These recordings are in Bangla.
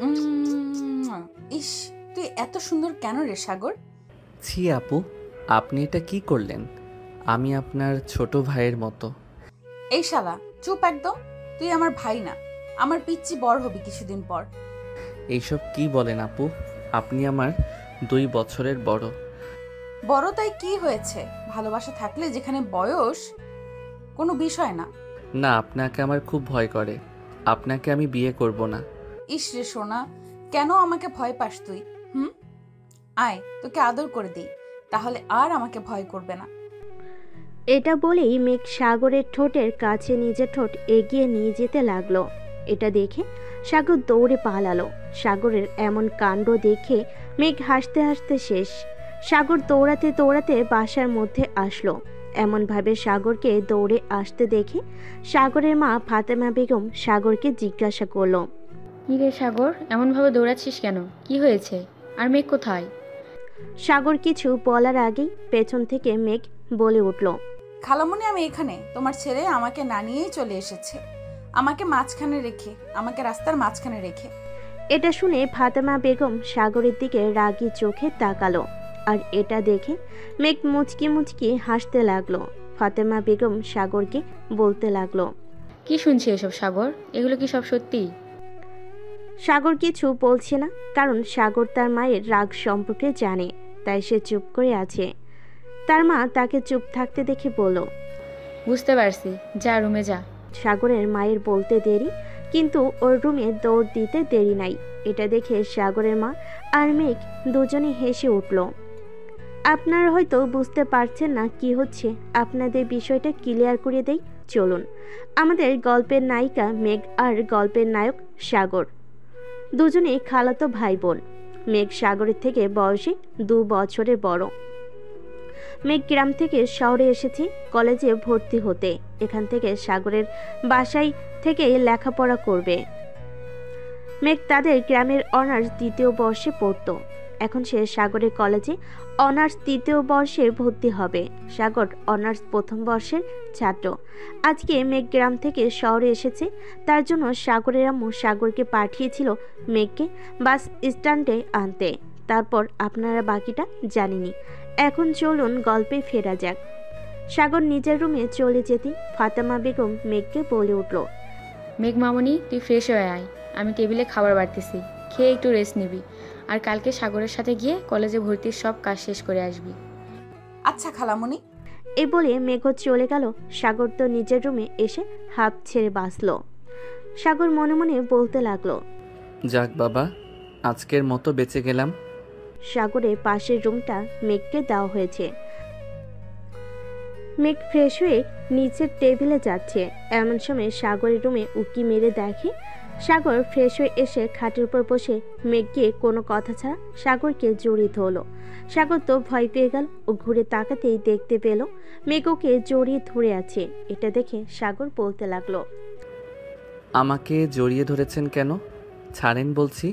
উম, ইস, তুই এত সুন্দর কেন রে সাগর? ছি আপু, আপনি এটা কি করলেন? আমি আপনার ছোট ভাইয়ের মতো। এই শালা, চুপ একদম। তুই আমার ভাই না, আমার পিচ্চি বড় হবি কিছুদিন পর। এইসব কি বলেন আপু? আপনি আমার 2 বছরের বড়। বড় তাই কি হয়েছে? ভালোবাসা থাকলে যেখানে বয়স কোনো বিষয় না। না, আপনাকে আমার খুব ভয় করে। আপনাকে আমি বিয়ে করব না। ইস রে সোনা, কেন আমাকে ভয় পাস তুই? হুম, আয় তোকে আদর করে দিই, তাহলে আর আমাকে ভয় করবে না। এটা বলেই মেঘ সাগরের ঠোঁটের কাছে নিজের ঠোঁট এগিয়ে নিয়ে যেতে লাগলো। এটা দেখে সাগর দৌড়ে পালালো। সাগরের এমন কাণ্ড দেখে মেঘ হাসতে হাসতে শেষ। সাগর দৌড়াতে দৌড়াতে বাসার মধ্যে আসলো। এমনভাবে সাগরকে দৌড়ে আসতে দেখে সাগরের মা ফাতেমা বেগম সাগরকে জিজ্ঞাসা করলো, কি রে সাগর, এমনভাবে দৌড়াচ্ছিস কেন? কি হয়েছে? আর মেঘ কোথায়? সাগর কিছু বলার আগেই পেছন থেকে মেঘ বলে উঠল, খালামণি, আমি এখানে। তোমার ছেলে আমাকে না নিয়েই চলে এসেছে, আমাকে রাস্তার মাঝখানে রেখে। এটা শুনে ফাতেমা বেগম সাগরের দিকে রাগী চোখে তাকালো। আর এটা দেখে মেঘ মুচকি মুচকি হাসতে লাগলো। ফাতেমা বেগম সাগরকে বলতে লাগলো, কি শুনছি এসব সাগর? এগুলো কি সব সত্যি? সাগর কিছু বলছে না, কারণ সাগর তার মায়ের রাগ সম্পর্কে জানে, তাই সে চুপ করে আছে। তার মা তাকে চুপ থাকতে দেখে বলল, বুঝতে পারছি, যা রুমে যা। সাগরের মায়ের বলতে দেরি, কিন্তু ওর রুমে দৌড় দিতে দেরি নাই। এটা দেখে সাগরের মা আর মেঘ দুজনে হেসে উঠল। আপনারা হয়তো বুঝতে পারছেন না কি হচ্ছে, আপনাদের বিষয়টা ক্লিয়ার করে দেই চলুন। আমাদের গল্পের নায়িকা মেঘ আর গল্পের নায়ক সাগর দুজনেই খালাতো ভাই বোন। মেঘ সাগরের থেকে বয়সে 2 বছরের বড়। মেঘ গ্রাম থেকে শহরে এসেছে কলেজে ভর্তি হতে। এখান থেকে সাগরের বাসায় থেকেই লেখাপড়া করবে। মেঘ তাদের গ্রামের অনার্স 2য় বর্ষে পড়তো। এখন সে সাগরের কলেজে অনার্স 3য় বর্ষে ভর্তি হবে। সাগর অনার্স 1ম বর্ষের ছাত্র। আজকে মেঘ গ্রাম থেকে শহরে এসেছে, তার জন্য সাগরের আম্মু সাগরকে পাঠিয়েছিল মেঘকে বাস স্ট্যান্ডে আনতে। তারপর আপনারা বাকিটা জানেনই। এখন চলুন গল্পে ফেরা যাক। সাগর নিজের রুমে চলে যেতে ফাতেমা বেগম মেঘকে বলে উঠল, মেঘ মামনি, তুই ফ্রেশ হয়ে আয়, আমি টেবিলে খাবার বাড়তেছি, খেয়ে একটু রেস্ট নিবি। আর কালকে সাগরের সাথে গিয়ে কলেজে ভর্তির সব কাজ শেষ করে আসবি। আচ্ছা খালামণি। এই বলে মেঘ চলে গেল। সাগর তো নিজের রুমে এসে হাঁপ ছেড়ে বাঁচল। সাগর মনে মনে বলতে লাগলো, যাক বাবা, আজকের মতো বেঁচে গেলাম। সাগরের পাশের রুমটা মেঘকে দেওয়া হয়েছে। মেঘ ফ্রেশ হয়ে নিচের টেবিলে যাচ্ছে। এমন সময় সাগরের রুমে উকি মেরে দেখে সাগর ফ্রেশ হয়ে এসে খাটের উপর বসে মেঘকে কোনো কথা ছাড়া সাগরকে জড়িয়ে ধরল। সাগর তো ভয় পেয়ে গেল ও ঘুরে তাকাতেই দেখতে পেল মেঘ ওকে জড়িয়ে ধরে আছে। এটা দেখে সাগর বলতে লাগলো, আমাকে জড়িয়ে ধরেছেন কেন? ছাড়েন বলছি।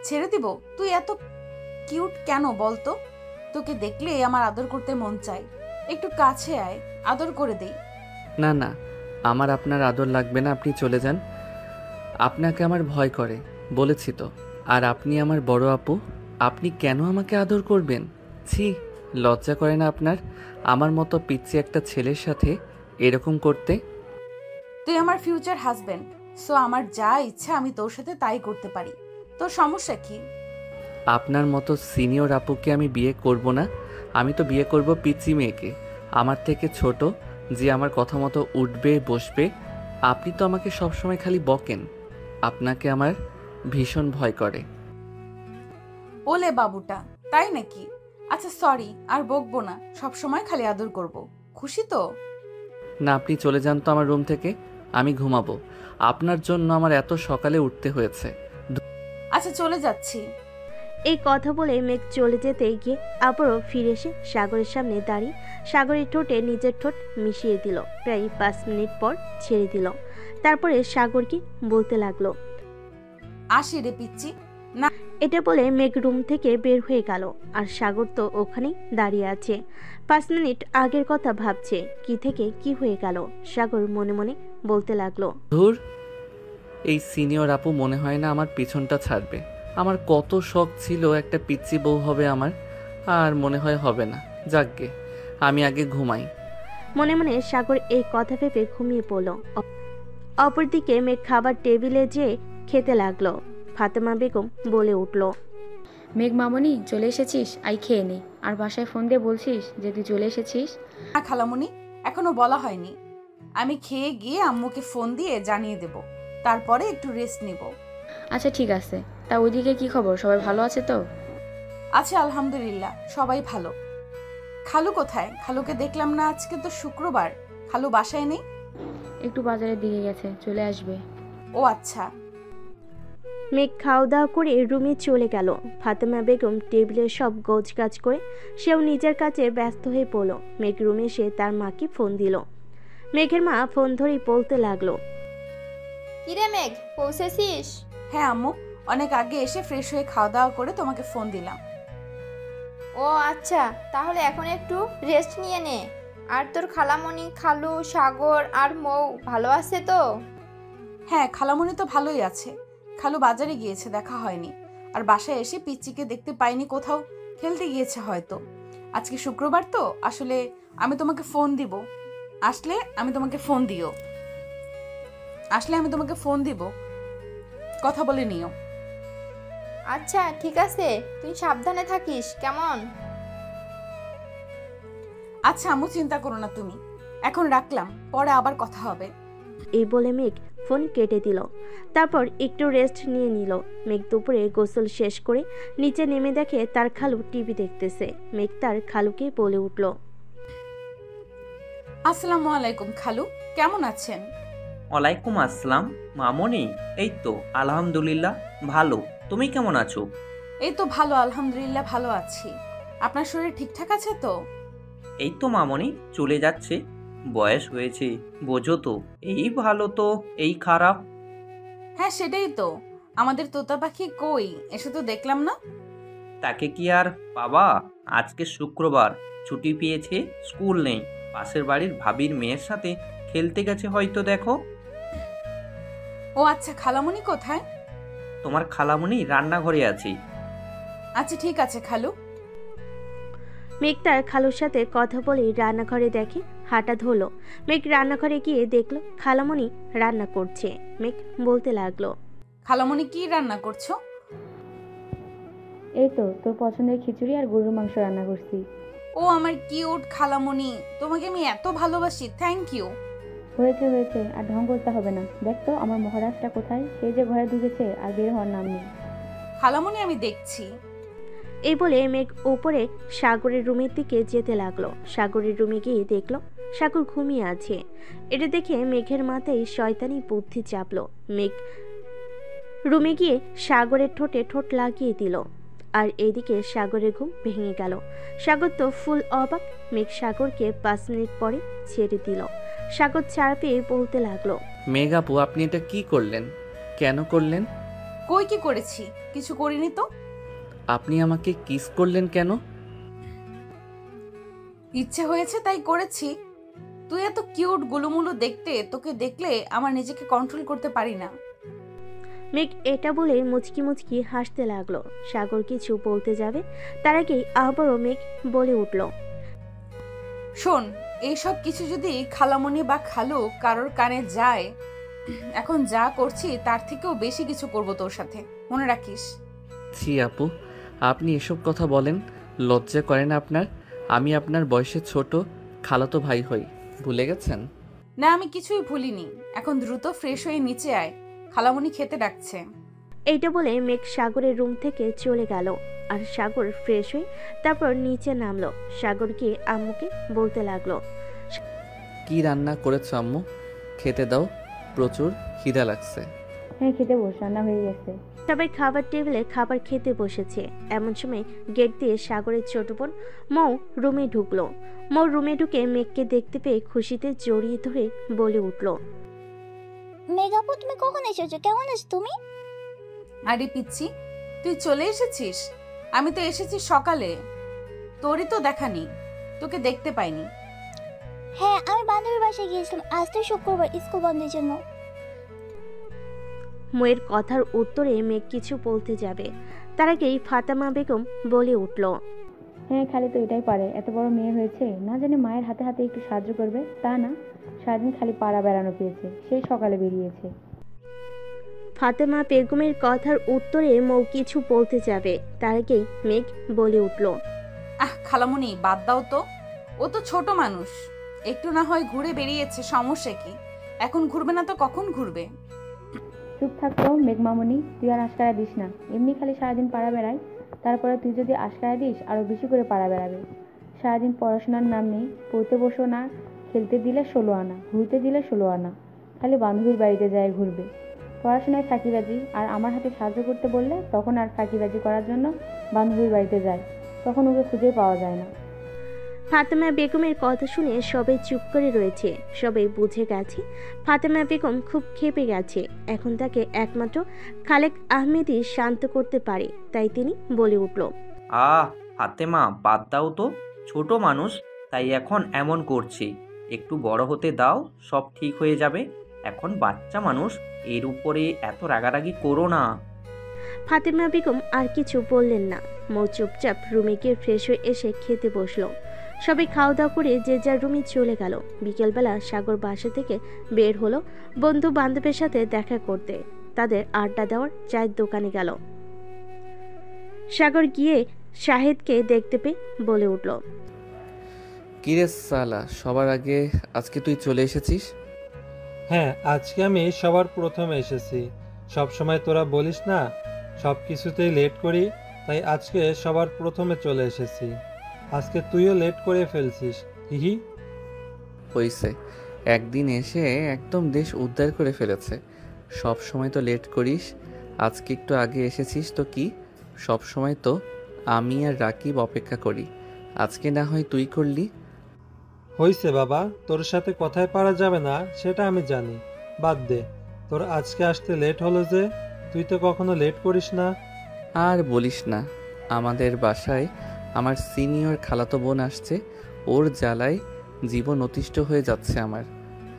ছেড়ে দিব? তুই এত কিউট কেন বলতো? তোকে দেখলে আমার আদর করতে মন চায়। একটু কাছে আয়, আদর করে দেই। না না, আমার আপনার আদর লাগবে না, আপনি চলে যান। আপনাকে আমার ভয় করে বলেছি তো। আর আপনি আমার বড় আপু, আপনি কেন আমাকে আদর করবেন? ছি, লজ্জা করে না আপনার আমার মতো পিচ্চি একটা ছেলের সাথে এরকম করতে? তুই আমার ফিউচার হাজবেন্ড, সো আমার যা ইচ্ছা আমি তোর সাথে তাই করতে পারি। তোর সমস্যা কি? আপনার মতো সিনিয়র আপুকে আমি বিয়ে করব না। আমি তো বিয়ে করব পিচ্চি মেয়েকে, আমার থেকে ছোট, যে আমার কথা মতো উঠবে বসবে। আপনি তো আমাকে সবসময় খালি বকেন। আপনাকে আমার ভীষণ ভয় করে। ওলে বাবুটা, তাই নাকি? আচ্ছা সরি, আর বকবো না, সবসময় খালি আদর করব। খুশি তো? না, আপনি চলে যান তো আমার রুম থেকে, আমি ঘুমাবো। আপনার জন্য আমার এত সকালে উঠতে হয়েছে। আচ্ছা চলে যাচ্ছি। এই কথা বলে মেঘ চলে যেতে গিয়ে আবারও ফিরে এসে সাগরের সামনে দাঁড়িয়ে সাগরের ঠোঁটে নিজের ঠোঁট মিশিয়ে দিল। প্রায় 5 মিনিট পর ছেড়ে দিল। তারপরে সাগরকে বলতে লাগলো, আসি রে পিচ্চি। না, এটা বলে মেঘ রুম থেকে বের হয়ে গেল। আর সাগর তো ওখানেই দাঁড়িয়ে আছে। 5 মিনিট আগের কথা ভাবছে, কি থেকে কি হয়ে গেল। সাগর মনে মনে বলতে লাগলো, ধুর, এই সিনিয়র আপু মনে হয় না আমার পিছনটা ছাড়বে। আমার কত শখ ছিল একটা পিচ্চি বউ হবে আমার, আর মনে হয় হবে না। যাকগে, আমি আগে ঘুমাই। মনে মনে সাগর এই কথা ভেবে ঘুমিয়ে পড়ল। অপরদিকে মেঘ খাবার টেবিলে যেয়ে খেতে লাগলো। ফাতেমা বেগম বলে উঠল, মেঘ মামনি চলে এসেছিস, আই খেয়ে নে। আর বাসায় ফোন দিয়ে বলছিস যে তুই চলে এসেছিস? না খালামণি, এখনো বলা হয়নি। আমি খেয়ে গিয়ে আম্মুকে ফোন দিয়ে জানিয়ে দেব, তারপরে একটু রেস্ট নিব। আচ্ছা ঠিক আছে। তা ওইদিকে কি খবর, সবাই ভালো আছে তো? আছে আলহামদুলিল্লাহ, সবাই ভালো। খালু কোথায়? খালুকে দেখলাম না, আজকে তো শুক্রবার। খালু বাসায় নেই? একটু বাজারের দিকে গেছে, চলে আসবে। ও আচ্ছা। মেঘ খাওয়া দাওয়া করে রুমে চলে গেল। ফাতেমা বেগম টেবিলে সব গোছগাছ করে সেও নিজের কাজে ব্যস্ত হয়ে পড়ল। মেঘ রুমে এসে তার মাকে ফোন দিল। মেঘের মা ফোন ধরেই বলতে লাগলো, কিরে মেঘ, পৌঁছেছিস? হ্যাঁ আম্মু, অনেক আগে এসে ফ্রেশ হয়ে খাওয়া দাওয়া করে তোমাকে ফোন দিলাম। ও আচ্ছা, তাহলে এখন একটু রেস্ট নিয়ে নে। আর তোর খালামণি, খালু, সাগর আর মৌ ভালো আছে তো? হ্যাঁ, খালামণি তো ভালোই আছে। খালু বাজারে গিয়েছে, দেখা হয়নি। আর বাসায় এসে পিচ্চিকে দেখতে পাইনি, কোথাও খেলতে গিয়েছে হয়তো। আজকে শুক্রবার তো, আসলে আমি তোমাকে ফোন দিব। আসলে আমি তোমাকে ফোন দিব, কথা বলে নিও। আচ্ছা ঠিক আছে, তুই সাবধানে থাকিস কেমন? আচ্ছা আম্মু, চিন্তা করো না তুমি। এখন রাখলাম, পরে আবার কথা হবে। এই বলে মেঘ ফোন কেটে দিল। তারপর একটু রেস্ট নিয়ে নিল। মেঘ দুপুরে গোসল শেষ করে নিচে নেমে দেখে তার খালু টিভি দেখতেছে। মেঘ তার খালুকে বলে উঠল, আসসালামু আলাইকুম খালু, কেমন আছেন? ওয়ালাইকুম আসসালাম মামনি। এই তো আলহামদুলিল্লাহ ভালো। তুমি কেমন আছো? এই তো ভালো, আলহামদুলিল্লাহ ভালো আছি। আপনার শরীর ঠিকঠাক আছে তো? এই তো মামনি চলে যাচ্ছে। বয়স হয়েছে, বোঝো তো। এই ভালো তো এই খারাপ। হ্যাঁ সেটাই তো। আমাদের তোতা পাখি কই, এসে তো দেখলাম না। তাকে কি আর বাবা, আজকে শুক্রবার, ছুটি পেয়েছে, স্কুল নেই। পাশের বাড়ির ভাবির মেয়ের সাথে খেলতে গেছে হয়তো, দেখো। ও আচ্ছা, খালামণি কোথায়? তোমার খালামণি রান্নাঘরে আছে। আচ্ছা ঠিক আছে খালু। মেঘ তার খালুর সাথে কথা বলে রান্নাঘরে দেখে। হাঁটা ধরলো। মেঘ রান্নাঘরে গিয়ে দেখলো খালামণি রান্না করছে। মেঘ বলতে লাগলো, খালামণি কি রান্না করছো? এই তো তোর পছন্দের খিচুড়ি আর গরুর মাংস রান্না করছি। ও আমার কিউট খালামণি, তোমাকে আমি এত ভালোবাসি, থ্যাংক ইউ। হয়েছে হয়েছে, আর ঢং করতে হবে না। দেখ তো আমার মহারাজটা কোথায়, সেই যে ঘরে ঢুকেছে আর বের হওয়ার নাম নেই। খালামণি আমি দেখছি। এই বলে মেঘ উপরে সাগরের রুমের দিকে যেতে লাগলো। সাগরের রুমে গিয়ে দেখলো সাগর ঘুমিয়ে আছে। এটা দেখে মেঘের মাথায় শয়তানি বুদ্ধি চাপলো। মেঘ রুমে গিয়ে সাগরের ঠোঁটে ঠোঁট লাগিয়ে দিল। আর এইদিকে সাগরের ঘুম ভেঙে গেল। সাগর তো ফুল অবাক। মেঘ সাগরকে 5 মিনিট পরে ছেড়ে দিল। সাগর ছাড়া পেয়ে বলতে লাগলো, মেঘ আপু, আপনি এটা কি করলেন? কেন করলেন? কই কি করেছি? কিছু করিনি তো। আপনি আমাকে কিস করলেন কেন? ইচ্ছে হয়েছে তাই করেছি। তুই এত কিউট গুলুমুলু দেখতে, তোকে দেখলে আমার নিজেকে কন্ট্রোল করতে পারি না। মেঘ এটা বলে মুচকি মুচকি হাসতে লাগলো। সাগর কিছু বলতে যাবে, তার আগেই আবারও মেঘ বলে উঠল, শোন, এইসব কিছু যদি খালামণি বা খালু কারোর কানে যায়, এখন যা করছি তার থেকেও বেশি কিছু করব তোর সাথে, মনে রাখিস। ছি আপু, আপনি এসব কথা বলেন? লজ্জা করে না আপনার? আমি আপনার বয়সে ছোট, খালাতো ভাই হই, ভুলে গেছেন? না, আমি কিছুই ভুলিনি। এখন দ্রুত ফ্রেশ হয়ে নিচে আয়, খালামণি খেতে ডাকছে। এইটা বলে মেঘ সাগরের রুম থেকে চলে গেল। আর সাগর ফ্রেশ হয়ে তারপর নিচে নামলো। সাগর গিয়ে আম্মুকে বলতে লাগলো, কি রান্না করেছো আম্মু? খেতে দাও, প্রচুর খিদা লাগছে। হ্যাঁ খেতে বস, রান্না হয়ে গেছে। সবাই খাবার টেবিলে খাবার খেতে বসেছে। এমন সময় গেট দিয়ে সাগরের ছোট বোন মৌ রুমে ঢুকলো। মৌ রুমে ঢুকে মেঘকে দেখতে পেয়ে খুশিতে জড়িয়ে ধরে বলে উঠল, মেঘাপু তুমি কখন এসেছো? কেমন আছো তুমি? আরে পিচ্ছি, তুই চলে এসেছিস? আমি তো এসেছি সকালে, তোরই তো দেখা নেই, তোকে দেখতে পাইনি। হ্যাঁ, আমি বান্ধবীর বাসায় গিয়েছিলাম। আজ তো শুক্রবার, স্কুল বন্ধের জন্য। মোয়ের কথার উত্তরে মেঘ কিছু বলতে যাবে, তার আগেই ফাতেমা বেগম বলে উঠল, হ্যাঁ, খালি তো এটাই পারে। এত বড় মেয়ে হয়েছে, না জানি মায়ের হাতে হাতে একটু সাহায্য করবে, তা না, সারাদিন খালি পাড়া বেড়ানো পেয়েছে, সেই সকালে বেরিয়েছে। ফাতেমা বেগমের কথার উত্তরে মৌ কিছু বলতে যাবে, তার আগেই মেঘ বলে উঠল, খালামণি বাদ দাও তো, ও তো ছোট মানুষ, একটু না হয় ঘুরে বেরিয়েছে, সমস্যা কি? এখন ঘুরবে না তো কখন ঘুরবে? চুপ থাকতো মেঘমামনি, তুই আর আশকারা দিস না। এমনি খালি সারাদিন পাড়া বেড়ায়, তারপরে তুই যদি আশকারা দিস আরও বেশি করে পাড়া বেড়াবে। সারাদিন পড়াশোনার নাম নেই, পড়তে বসো না, খেলতে দিলে 16 আনা, ঘুরতে দিলে 16 আনা, খালি বান্ধবীর বাড়িতে যায় ঘুরবে। পড়াশোনায় ফাঁকিবাজি, আর আমার হাতে সাহায্য করতে বললে তখন আর ফাঁকিবাজি করার জন্য বান্ধবীর বাড়িতে যায়, তখন ওকে খুঁজে পাওয়া যায় না। ফাতেমা বেগমের কথা শুনে সবাই চুপ করে রয়েছে। সবাই বুঝে গেছে ফাতেমা বেগম খুব ক্ষেপে গেছে। এখন তাকে একমাত্র খালেক আহমেদই শান্ত করতে পারে, তাই তিনি বলে উঠল, ফাতেমা বাদ দাও তো, ছোট মানুষ তাই এখন এমন করছে, একটু বড় হতে দাও, সব ঠিক হয়ে যাবে। এখন বাচ্চা মানুষ, এর উপরে এত রাগারাগি করো না। ফাতেমা বেগম আর কিছু বললেন না। মৌ চুপচাপ রুমে গিয়ে ফ্রেশ হয়ে এসে খেতে বসলো। সবাই খাওয়া দাওয়া করে যে যার রুমে চলে গেল। বিকেলবেলা সাগর বাসা থেকে বের হলো বন্ধু বান্ধবের সাথে দেখা করতে। তাদের আড্ডা দেওয়ার চায়ের দোকানে গেল। সাগর গিয়ে শাহেদকে দেখতে পেয়ে বলে উঠল, কিরে সালা, সবার আগে আজকে তুই চলে এসেছিস? হ্যাঁ, আজকে আমি সবার প্রথমে এসেছি। সব সময় তোরা বলিস না সব কিছুতেই লেট করি, তাই আজকে সবার প্রথমে চলে এসেছি। আজকে তুইও লেট করে ফেলছিস, হিহি। হইছে, একদিন এসে একদম দেশ উদ্ধার করে ফেলেছে। সব সময় তো লেট করিস, আজকে একটু আগে এসেছিস তো কি? সব সময় তো আমি আর রাকিব অপেক্ষা করি, আজকে না হয় তুই করলি। হইছে বাবা, তোর সাথে কথায় পারা যাবে না সেটা আমি জানি, বাদ দে। তোর আজকে আসতে লেট হলো যে, তুই তো কখনো লেট করিস না। আর বলিস না, আমাদের বাসায় আমার সিনিয়র খালাতো বোন আসছে, ওর জ্বালায় জীবন অতিষ্ঠ হয়ে যাচ্ছে আমার।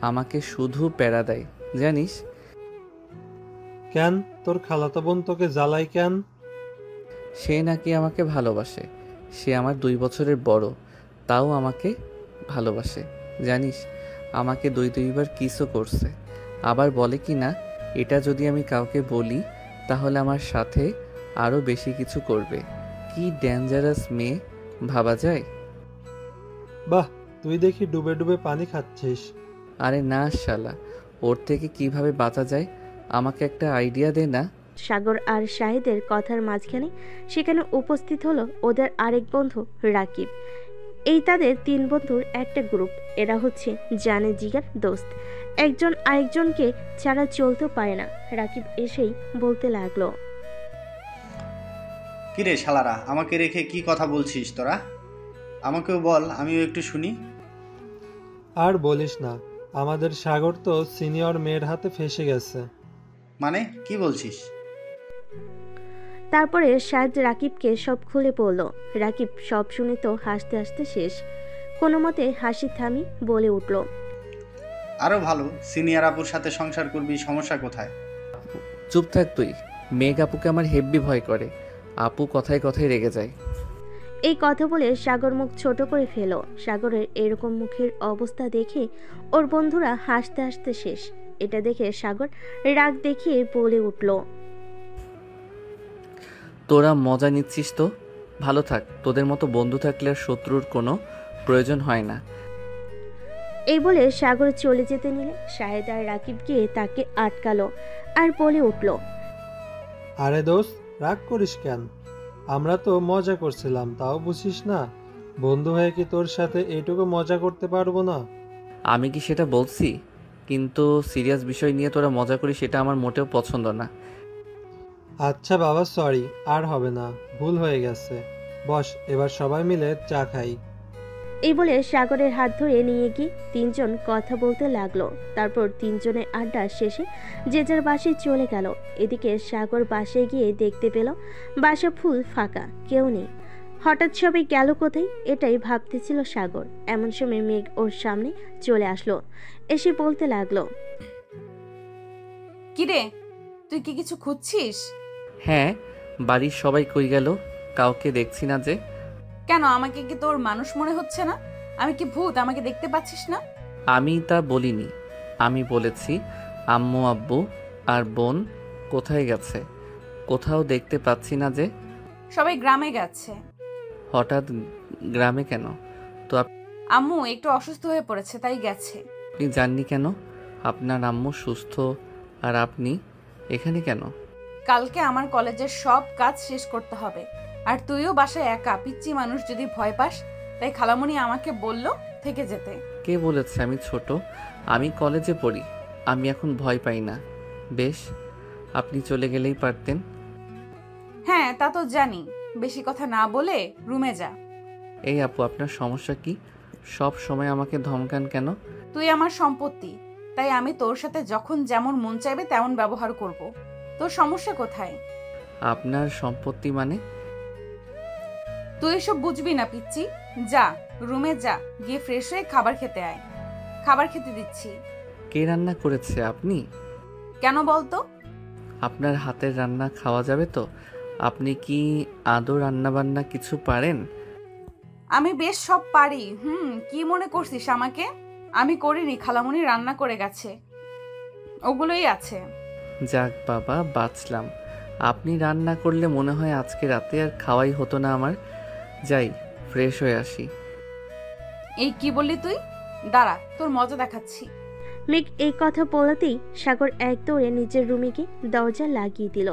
আমাকে শুধু প্যারা দেয় জানিস। কেন, তোর খালাতো বোন তোকে জ্বালাই কেন? সে নাকি আমাকে ভালোবাসে, সে আমার 2 বছরের বড়, তাও আমাকে ভালোবাসে জানিস। আমাকে 2বার কিসও করছে, আবার বলে কি না এটা যদি আমি কাউকে বলি তাহলে আমার সাথে আরও বেশি কিছু করবে। কি ডেঞ্জারাস মেয়ে ভাবা যায়। বাহ, তুই দেখি ডুবে ডুবে পানি খাচ্ছিস। আরে না শালা, ওর থেকে কিভাবে বাঁচা যায় আমাকে একটা আইডিয়া দে না। সাগর আর শাহিদের কথার মাঝখানে সেখানে উপস্থিত হলো ওদের আরেক বন্ধু রাকিব। এই তাদের 3 বন্ধুর একটা গ্রুপ। এরা হচ্ছে জানে জিগার দোস্ত, একজন আরেকজনকে ছাড়া চলতে পারে না। রাকিব এসেই বলতে লাগলো, কিরে শালারা, আমাকে রেখে কি কথা বলছিস তোরা? আমাকেও বল, আমিও একটু শুনি। আর বলিস না, আমাদের সাগর তো সিনিয়র মেয়ের হাতে ফেসে গেছে। মানে কি বলছিস? তারপরে শাহেদ রাকিবকে সব খুলে বলল। রাকিব সব শুনে তো হাসতে হাসতে শেষ। কোনো মতে হাসি থামি বলে উঠল, আরো ভালো, সিনিয়র আপুর সাথে সংসার করবি, সমস্যা কোথায়? চুপ থাক তুই। মেঘ আপুকে আমার হেব্বি ভয় করে, আপু কথায় কথায় রেগে যায়। এই কথা বলে সাগর মুখ ছোট করে ফেল। সাগরের এরকম মুখের অবস্থা দেখে ওর বন্ধুরা হাসতে হাসতে শেষ। এটা দেখে সাগর রাগ দেখিয়ে বলে উঠল, তোরা মজা নিচ্ছিস তো, ভালো থাক। তোদের মতো বন্ধু থাকলে আর শত্রুর কোনো প্রয়োজন হয় না। এই বলে সাগর চলে যেতে নিলে শাহেদ আর রাকিব গিয়ে তাকে আটকালো আর বলে উঠল, আরে দোস্ত, রাগ করিস কেন? আমরা তো মজা করছিলাম, তাও বুঝিস না? বন্ধু হয়ে কি তোর সাথে এইটুকু মজা করতে পারবো না? আমি কি সেটা বলছি? কিন্তু সিরিয়াস বিষয় নিয়ে তোরা মজা করিস, সেটা আমার মোটেও পছন্দ না। আচ্ছা বাবা, সরি, আর হবে না, ভুল হয়ে গেছে। বস, এবার সবাই মিলে চা খাই। এই বলে সাগরের হাত ধরে নিয়ে গিয়ে 3 জন কথা বলতে লাগলো। তারপর 3 জনের আড্ডা শেষে যে যার বাসায় চলে গেল। এদিকে সাগর বাসায় গিয়ে দেখতে পেল বাসা ফুল ফাঁকা, কেউ নেই। হঠাৎ সবাই গেল কোথায়, এটাই ভাবতেছিল সাগর। এমন সময় মেঘ ওর সামনে চলে আসলো, এসে বলতে লাগলো, কিরে তুই কি কিছু খুঁজছিস? হ্যাঁ, বাড়ির সবাই কই গেল? কাউকে দেখছি না যে। কেন, আমাকে কি তোর মানুষ মনে হচ্ছে না? আমি কি ভূত? আমাকে দেখতে পাচ্ছিস না? আমি তা বলিনি। আমি বলেছি আম্মু আব্বু আর বোন কোথায় গেছে? কোথাও দেখতে পাচ্ছি না যে। সবাই গ্রামে গেছে। হঠাৎ গ্রামে কেন? তো আম্মু একটু অসুস্থ হয়ে পড়েছে, তাই গেছে। আপনি জাননি কেন? আপনার আম্মু সুস্থ আর আপনি এখানে কেন? কালকে আমার কলেজের সব কাজ শেষ করতে হবে, আর তুইও বাসায় একা পিচ্চি মানুষ, যদি ভয় পাস, তাই খালামণি আমাকে বলল থেকে যেতে। কে বলেছে আমি ছোট? আমি কলেজে পড়ি। আমি এখন ভয় পাই না। বেশ, আপনি চলে গেলেই পারতেন। হ্যাঁ, তা তো জানি। বেশি কথা না বলে রুমে যা। এই আপু, আপনার সমস্যা কি? সব সময় আমাকে ধমকান কেন? তুই আমার সম্পত্তি, তাই আমি তোর সাথে যখন যেমন মন চাইবে তেমন ব্যবহার করব। তোর সমস্যা কোথায়? আপনার সম্পত্তি মানে? তুই এসব বুঝবি না পিচ্চি। যা, রুমে যা, গিয়ে ফ্রেশ হয়ে খাবার খেতে আয়। খাবার খেতে দিচ্ছি। কে রান্না করেছে? আপনি? কেন বলতো? আপনার হাতের রান্না খাওয়া যাবে তো? আপনি কি আদৌ রান্না বান্না কিছু পারেন? আমি বেশ সব পারি। কি মনে করছিস আমাকে? আমি করিনি, খালামণি রান্না করে গেছে, ওগুলোই আছে। যাক বাবা, বাঁচলাম। আপনি রান্না করলে মনে হয় আজকে রাতে আর খাওয়াই হতো না আমার। যাই, ফ্রেশ হয়ে আসি। এই কি বললি তুই? দাঁড়া, তোর মজা দেখাচ্ছি। মেঘ এই কথা বলাতেই সাগর এক দৌড়ে নিজের রুমে গিয়ে দরজা লাগিয়ে দিল।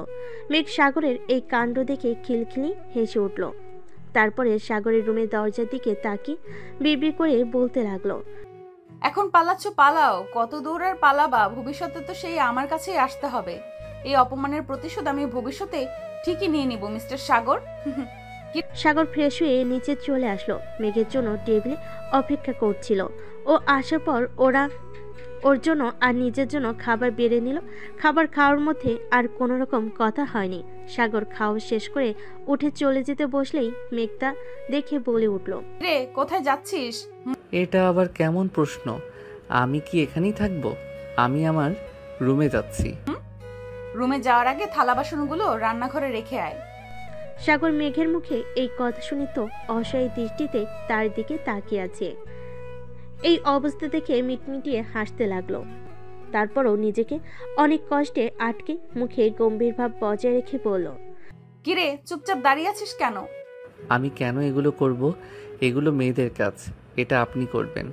মেঘ সাগরের এই কাণ্ড দেখে খিলখিলি হেসে উঠল। তারপরে সাগরের রুমের দরজার দিকে তাকিয়ে বিড়বিড় করে বলতে লাগলো, এখন পালাচ্ছ, পালাও। কত দূর আর পালাবা? ভবিষ্যতে তো সেই আমার কাছেই আসতে হবে। এই অপমানের প্রতিশোধ আমি ভবিষ্যতে ঠিকই নিয়ে নিব, মিস্টার সাগর। সাগর ফ্রেশ হয়ে নিচে চলে আসলো। মেঘের জন্য টেবিলে অপেক্ষা করছিল। ও আসার পর ওর জন্য আর নিজের জন্য খাবার বেড়ে নিল। খাবার খাওয়ার মধ্যে আর কোনো রকম কথা হয়নি। সাগর খাওয়া শেষ করে উঠে চলে যেতে বসলেই মেঘটা দেখে বলে উঠল, রে, কোথায় যাচ্ছিস? এটা আবার কেমন প্রশ্ন? আমি কি এখানেই থাকবো? আমি আমার রুমে যাচ্ছি। রুমে যাওয়ার আগে থালা বাসনগুলো রান্নাঘরে রেখে আয়। সাগর মেঘের মুখে এই কথা শুনে তো অসহায় দৃষ্টিতে তার দিকে তাকিয়ে আছে। এই অবস্থা দেখে মিটমিটিয়ে হাসতে লাগলো। তারপরও নিজেকে অনেক কষ্টে আটকে মুখে গম্ভীর ভাব বজায় রেখে বলল, কিরে, চুপচাপ দাঁড়িয়ে আছিস কেন? আমি কেন এগুলো করব? এগুলো মেয়েদের কাজ। এটা আপনি করবেন।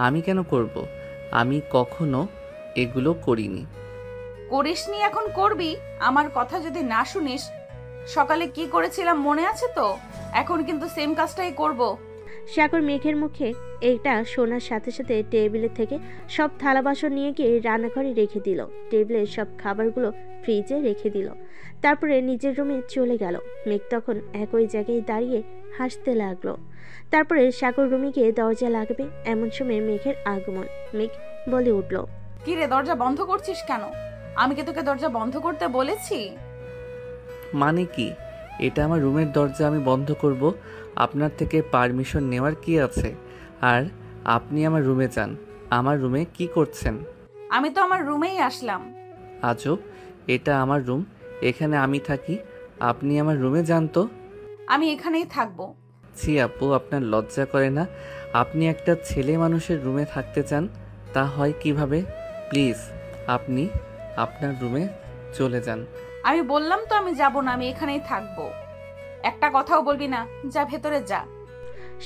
আমি কেন করব? আমি কখনো এগুলো করিনি। করিসনি, এখন করবি। আমার কথা যদি না শুনিস, সকালে কি করেছিলাম মনে আছে তো? এখন কিন্তু সেম কাজটাই করব। সাগর মেঘের মুখে এইটা শোনার সাথে সাথে টেবিলের থেকে সব থালা বাসন নিয়ে গিয়ে রান্নাঘরে রেখে দিল। টেবিলের সব খাবারগুলো ফ্রিজে রেখে দিল। তারপরে নিজের রুমে চলে গেল। মেঘ তখন একই জায়গায় দাঁড়িয়ে হাসতে লাগলো। তারপরে সাগর রুমে গিয়ে দরজা লাগবে এমন সময় মেঘের আগমন। মেঘ বলে উঠল, কিরে, দরজা বন্ধ করছিস কেন? আমি কি তোকে দরজা বন্ধ করতে বলেছি? মানে কি? এটা আমার রুমের দরজা, আমি বন্ধ করব? আপনার থেকে পারমিশন নেওয়ার কি আছে? আর আপনি আমার রুমে যান। আমার রুমে কি করছেন? আমি তো আমার রুমেই আসলাম। আজব, এটা আমার রুম, এখানে আমি থাকি। আপনি আমার রুমে যান তো। আমি এখানেই থাকবো। ছি আপু, আপনার লজ্জা করে না? আপনি একটা ছেলে মানুষের রুমে থাকতে চান? তা হয় কিভাবে? প্লিজ আপনি আপনার রুমে চলে যান। আমি বললাম তো আমি যাব না, আমি এখানেই থাকবো। একটা কথাও বলবি না। যা, ভেতরে যা।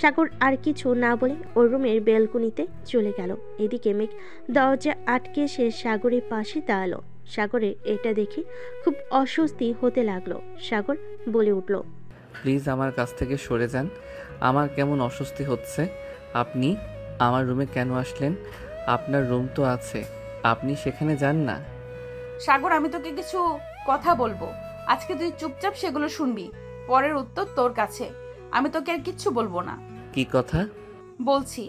সাগর আর কিছু না বলে ওর রুমের বেলকনিতে চলে গেল। এদিকে মেঘ দরজা আটকে এসে সাগরের পাশে দাঁড়ালো। সাগরের এটা দেখে খুব অস্বস্তি হতে লাগলো। সাগর বলে উঠল, প্লিজ আমার কাছ থেকে সরে যান। আমার কেমন অস্বস্তি হচ্ছে। আপনি আমার রুমে কেন আসলেন? আপনার রুম তো আছে, আপনি সেখানে যান না। সাগর, আমি তোকে কিছু কথা বলবো। আজকে তুই চুপচাপ সেগুলো শুনবি। পরের উত্তর তোর কাছে। আমি তোকে আর কিচ্ছু বলবো না। কি কথা? বলছি।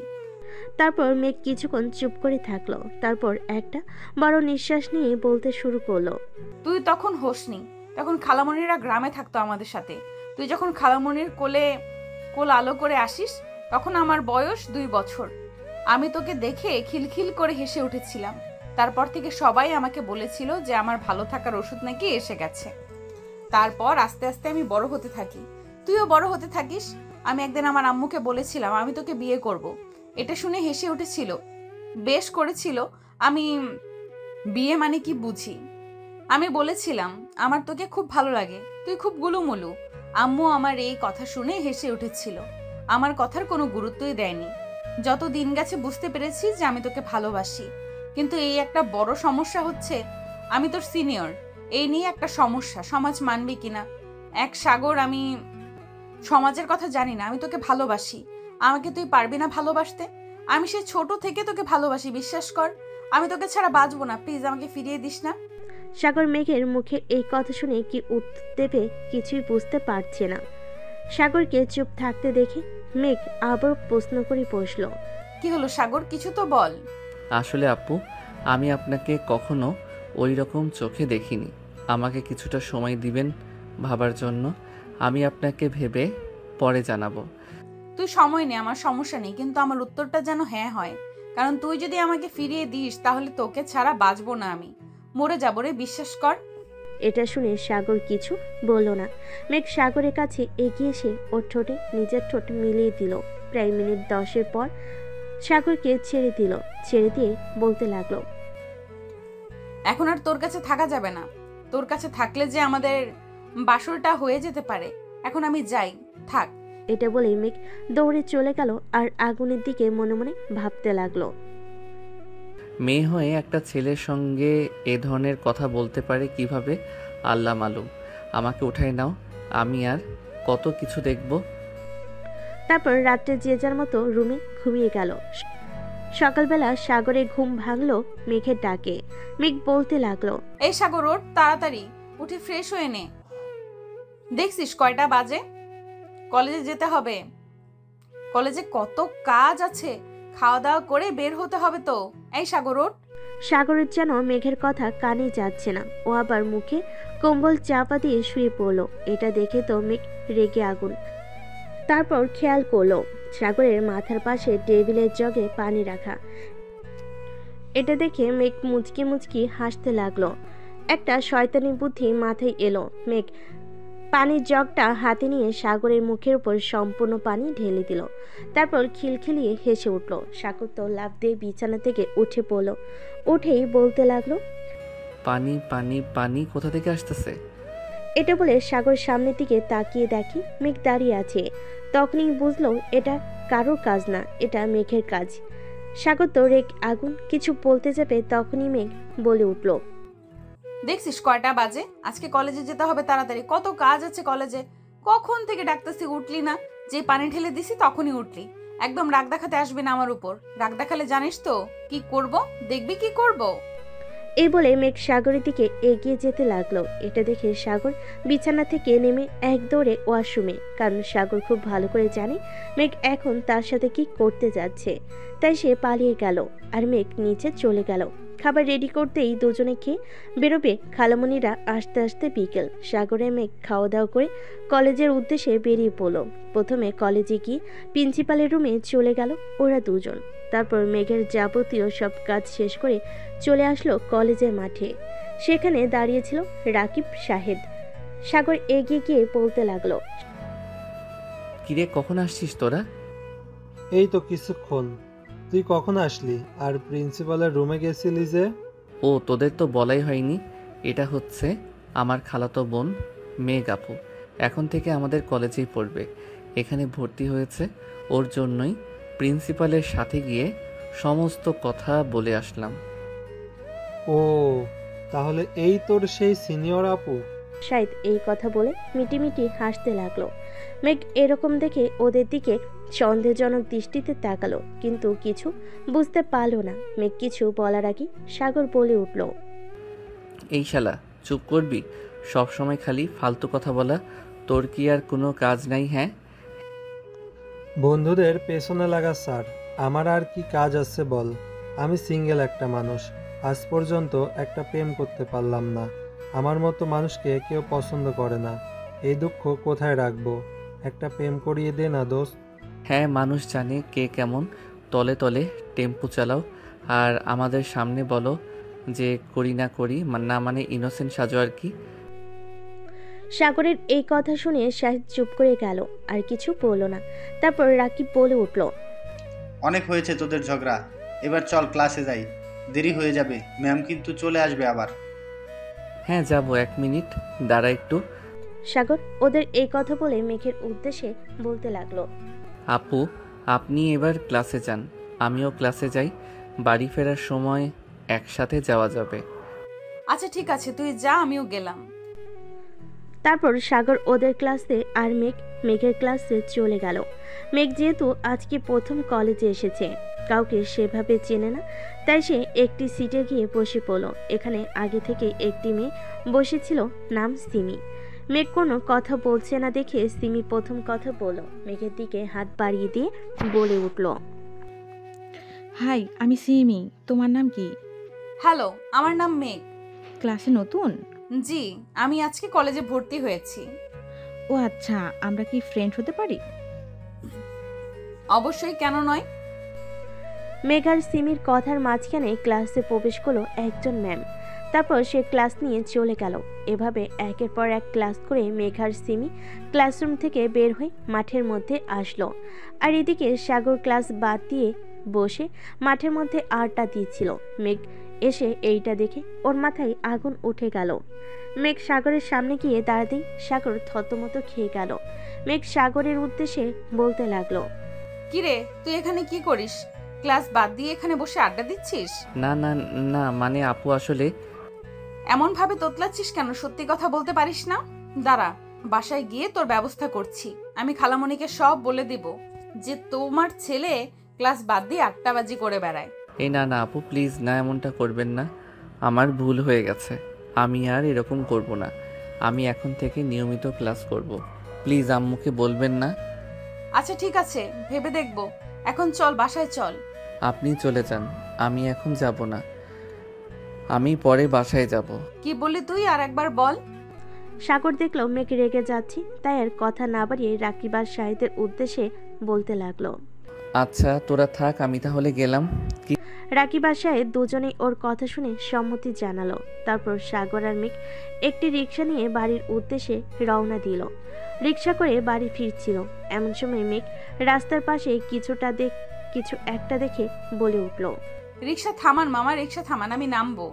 তারপর মেঘ কিছুক্ষণ চুপ করে থাকলো। তারপর একটা বড় নিঃশ্বাস নিয়ে বলতে শুরু করলো, তুই তখন হোসনি, তখন খালামণিরা গ্রামে থাকতো আমাদের সাথে। তুই যখন খালামণির কোল আলো করে আসিস, তখন আমার বয়স 2 বছর। আমি তোকে দেখে খিলখিল করে হেসে উঠেছিলাম। তারপর থেকে সবাই আমাকে বলেছিল যে আমার ভালো থাকার ওষুধ নাকি এসে গেছে। তারপর আস্তে আস্তে আমি বড় হতে থাকি, তুইও বড় হতে থাকিস। আমি একদিন আমার আম্মুকে বলেছিলাম আমি তোকে বিয়ে করব। এটা শুনে হেসে উঠেছিল, বেশ করেছিল। আমি বিয়ে মানে কি বুঝি। আমি বলেছিলাম আমার তোকে খুব ভালো লাগে, তুই খুব গুলুমুলু। আম্মু আমার এই কথা শুনে হেসে উঠেছিল, আমার কথার কোনো গুরুত্বই দেয়নি। যত দিন গেছে বুঝতে পেরেছি যে আমি তোকে ভালোবাসি, কিন্তু এই একটা বড় সমস্যা হচ্ছে আমি তোর সিনিয়র। এই নিয়ে একটা সমস্যা, সমাজ মানবে কিনা। এক সাগর, আমি সমাজের কথা জানি না, আমি তোকে ভালোবাসি। আমাকে তুই পারবি না ভালোবাসতে? আমি সে ছোট থেকে তোকে ভালোবাসি, বিশ্বাস কর। আমি তোকে ছাড়া বাঁচবো না, প্লিজ আমাকে ফিরিয়ে দিস না। সাগর মেঘের মুখে এই কথা শুনে কি উত্তর দেবে কিছুই বুঝতে পারছে না। সাগরকে চুপ থাকতে দেখে মেঘ আবার প্রশ্ন করে বসল। কি হলো সাগর, কিছু তো বল। আসলে আপু, আমি আপনাকে কখনো ওই রকম চোখে দেখিনি। আমাকে কিছুটা সময় দিবেন ভাবার জন্য। আমি আপনাকে ভেবে পরে জানাবো। তুই সময় নে, আমার সমস্যা নেই, কিন্তু আমার উত্তরটা যেন হ্যাঁ হয়। কারণ তুই যদি আমাকে ফিরিয়ে দিস তাহলে তোকে ছাড়া বাঁচবো না, আমি মরে যাবো রে, বিশ্বাস কর। এটা শুনে সাগর কিছু বলল না। মেঘ সাগরের কাছে এগিয়ে এসে ওর ঠোঁটে নিজের ঠোঁট মিলিয়ে দিল। প্রায় মিনিট 10 পর সাগরকে ছেড়ে দিল। ছেড়ে দিয়ে বলতে লাগলো, এখন আর তোর কাছে থাকা যাবে না। তোর কাছে থাকলে যে আমাদের বাসরটা হয়ে যেতে পারে। এখন আমি যাই, থাক। এটা বলে মেঘ দৌড়ে চলে গেল আর আগুনের দিকে মনে মনে ভাবতে লাগলো। মেয়ে হয়ে একটা ছেলের সঙ্গে এ ধরনের কথা বলতে পারে কিভাবে, আল্লাহ মালুম। আমাকে উঠায় নাও, আমি আর কত কিছু দেখব। তারপর রাত্রে যে যার মতো রুমে ঘুমিয়ে গেল। সকালবেলা সাগরের ঘুম ভাঙলো মেঘের ডাকে। মেঘ বলতে লাগলো, এই সাগর ওঠ, তাড়াতাড়ি উঠে ফ্রেশ হয়ে নে। দেখছিস কয়টা বাজে? কলেজে যেতে হবে। কলেজে কত কাজ আছে, খাওয়া দাওয়া করে বের হতে হবে তো। এই সাগর ওঠ। সাগরের যেন মেঘের কথা কানে যাচ্ছে না। ও আবার মুখে কম্বল চাপা দিয়ে শুয়ে পড়লো। এটা দেখে তো মেঘ রেগে আগুন। তারপর খেয়াল করলো সাগরের মাথার পাশে টেবিলের জগে পানি রাখা। এটা দেখে মেঘ মুচকি মুচকি হাসতে লাগলো। একটা শয়তানি বুদ্ধি মাথায় এলো। মেঘ পানির জগটা হাতে নিয়ে সাগরের মুখের উপর সম্পূর্ণ পানি ঢেলে দিল। তারপর খিলখিলিয়ে হেসে উঠল। সাগর তো লাফ দিয়ে বিছানা থেকে উঠে পড়ল। উঠেই বলতে লাগলো, পানি পানি পানি কোথা থেকে আসতেছে? এটা বলে সাগর সামনের দিকে তাকিয়ে দেখি মেঘ দাঁড়িয়ে আছে। তখনই বুঝলো এটা কারোর কাজ না, এটা মেঘের কাজ। সাগর তো রেগ আগুন, কিছু বলতে যাবে তখনই মেঘ বলে উঠল, দেখছিস কয়টা বাজে? আজকে কলেজে যেতে হবে তাড়াতাড়ি, কত কাজ আছে কলেজে। কখন থেকে ডাকতেছি, উঠলি না। যে পানি ঢেলে দিছি তখনই উঠলি। একদম রাগ দেখাতে আসবি না আমার উপর। রাগ দেখালে জানিস তো কি করব, দেখবি কি করব। এই বলে মেঘ সাগরের দিকে এগিয়ে যেতে লাগলো। এটা দেখে সাগর বিছানা থেকে নেমে এক দৌড়ে ওয়াশরুমে। কারণ সাগর খুব ভালো করে জানে মেঘ এখন তার সাথে কি করতে যাচ্ছে। তাই সে পালিয়ে গেল আর মেঘ নিচে চলে গেল। খাবার রেডি করতেই দুজনে খেয়ে বেরোবে। খালামণিরা আসতে আসতে বিকেল। সাগরে মেঘ খাওয়া দাওয়া করে কলেজের উদ্দেশ্যে বেরিয়ে পড়ল। প্রথমে কলেজে গিয়ে প্রিন্সিপালের রুমে চলে গেল ওরা দুজন। তারপর মেঘের যাবতীয় সব কাজ শেষ করে চলে আসলো কলেজের মাঠে। সেখানে দাঁড়িয়েছিল রাকিব সাহেব। সাগর এগিয়ে গিয়ে বলতে লাগলো, কিরে, কখন আসছিস তোরা? এই তো কিছুক্ষণ। তুই কখন আসলি? আর প্রিন্সিপালের রুমে গেছিলি যে? ও, তোদের তো বলাই হয়নি। এটা হচ্ছে আমার খালাতো বোন মেঘ আপু। এখন থেকে আমাদের কলেজেই পড়বে। এখানে ভর্তি হয়েছে, ওর জন্যই প্রিন্সিপালের সাথে গিয়ে সমস্ত কথা বলে আসলাম। ও, তাহলে এই তোর সেই সিনিয়র আপু? শাহিদ এই কথা বলে মিটিমিটি হাসতে লাগলো। মেঘ এরকম দেখে ওদের দিকে সন্দেহজনক দৃষ্টিতে তাকালো, কিন্তু কিছু বুঝতে পারলো না। মেঘ কিছু বলার আগে সাগর বলে উঠল, এই শালা, চুপ করবি? সব সময় খালি ফালতু কথা বলা। তোর কি আর কোনো কাজ নাই? হ্যাঁ, বন্ধুদের পেছনে লাগা স্যার। আমার আর কি কাজ আছে বল? আমি সিঙ্গেল একটা মানুষ। আজ পর্যন্ত একটা প্রেম করতে পারলাম না। আমার মতো মানুষকে কেউ পছন্দ করে না। এই দুঃখ কোথায় রাখবো? একটা প্রেম করিয়ে দে না দোস্ত। হ্যাঁ, মানুষ জানে কে কেমন। তলে তলে টেম্পু চালাও আর আমাদের সামনে বলো যে করি না করি না মানে ইনোসেন্ট সাজো আর কি। সাগরের এই কথা শুনে শাহিদ চুপ করে গেল, আর কিছু বলল না। তারপর রাকিব বলে উঠল, অনেক হয়েছে তোদের ঝগড়া, এবার চল ক্লাসে যাই, দেরি হয়ে যাবে, ম্যাম কিন্তু চলে আসবে আবার। হ্যাঁ যাব, 1 মিনিট দাঁড়া একটু। সাগর ওদের এই কথা বলে মেঘের উদ্দেশ্যে বলতে লাগলো, আপু আপনি এবার ক্লাসে যান, আমিও ক্লাসে যাই, বাড়ি ফেরার সময় একসাথে যাওয়া যাবে। আচ্ছা ঠিক আছে, তুই যা, আমিও গেলাম। তারপর সাগর ওদের ক্লাসে আর মেঘের ক্লাসে চলে গেল। মেঘ যেহেতু আজকে প্রথম কলেজে এসেছে, কাউকে সেভাবে চেনে না, তাই সে একটি সিটে গিয়ে বসে পড়ল। এখানে আগে থেকে একটি মেয়ে বসেছিল, নাম সিমি। মেঘ কোনো কথা বলছে না দেখে সিমি প্রথম কথা বলল, মেঘের দিকে হাত বাড়িয়ে দিয়ে বলে উঠল, হাই, আমি সিমি। তোমার নাম কি? হ্যালো, আমার নাম মেঘ। ক্লাসে নতুন? জি, আমি আজকে কলেজে ভর্তি হয়েছি। ও আচ্ছা, আমরা কি ফ্রেন্ড হতে পারি? অবশ্যই, কেন নয়। মেঘ আর সিমির কথার মাঝখানে ক্লাসে প্রবেশ করলো একজন ম্যাম। তারপর সে ক্লাস নিয়ে চলে গেল। এভাবে একের পর এক ক্লাস করে মেঘ আর সিমি ক্লাসরুম থেকে বের হয়ে মাঠের মধ্যে আসলো। আর এদিকে সাগর ক্লাস বাদ দিয়ে বসে মাঠের মধ্যে আড্ডা দিচ্ছিল। মেঘ এসে এইটা দেখে ওর মাথায় আগুন উঠে গেল। মেঘ সাগরের সামনে গিয়ে দাঁড়াতেই সাগর থতমত খেয়ে গেল। মেঘ সাগরের উদ্দেশ্যে বলতে লাগলো, কিরে, তুই এখানে কি করিস? ক্লাস বাদ দিয়ে এখানে বসে আড্ডা দিচ্ছিস? না না না, মানে আপু আসলে। এমন ভাবে তোতলাচ্ছিস কেন? সত্যি কথা বলতে পারিস না? দাঁড়া, বাসায় গিয়ে তোর ব্যবস্থা করছি। আমি খালামণিকে সব বলে দিব যে তোমার ছেলে ক্লাস বাদ দিয়ে আড্ডাবাজি করে বেড়ায়। এই না না আপু, প্লিজ না, এমনটা করবেন না, আমার ভুল হয়ে গেছে, আমি আর এরকম করব না, আমি এখন থেকে নিয়মিত ক্লাস করব, প্লিজ আম্মুকে বলবেন না। আচ্ছা ঠিক আছে, ভেবে দেখব। এখন চল, বাসায় চল। আপনি চলে যান, আমি এখন যাব না, আমি পরে বাসায় যাব। কি বললি তুই? আর একবার বল। সাগর দেখলো মেঘ রেগে যাচ্ছে, তাই আর কথা না বাড়িয়ে রাকিব আর শাহিদের উদ্দেশ্যে বলতে লাগলো, আচ্ছা তোরা থাক, আমি তাহলে গেলাম। কি? রাকিব আর শাহিদ দুজনেই ওর কথা শুনে সম্মতি জানালো। তারপর সাগর আর মেঘ একটি রিক্সা নিয়ে বাড়ির উদ্দেশ্যে রওনা দিল। রিক্সা করে বাড়ি ফিরছিল, এমন সময় মেঘ রাস্তার পাশে কিছু একটা দেখে বলে উঠল, রিক্সা থামান মামা, রিক্সা থামান, আমি নামবো।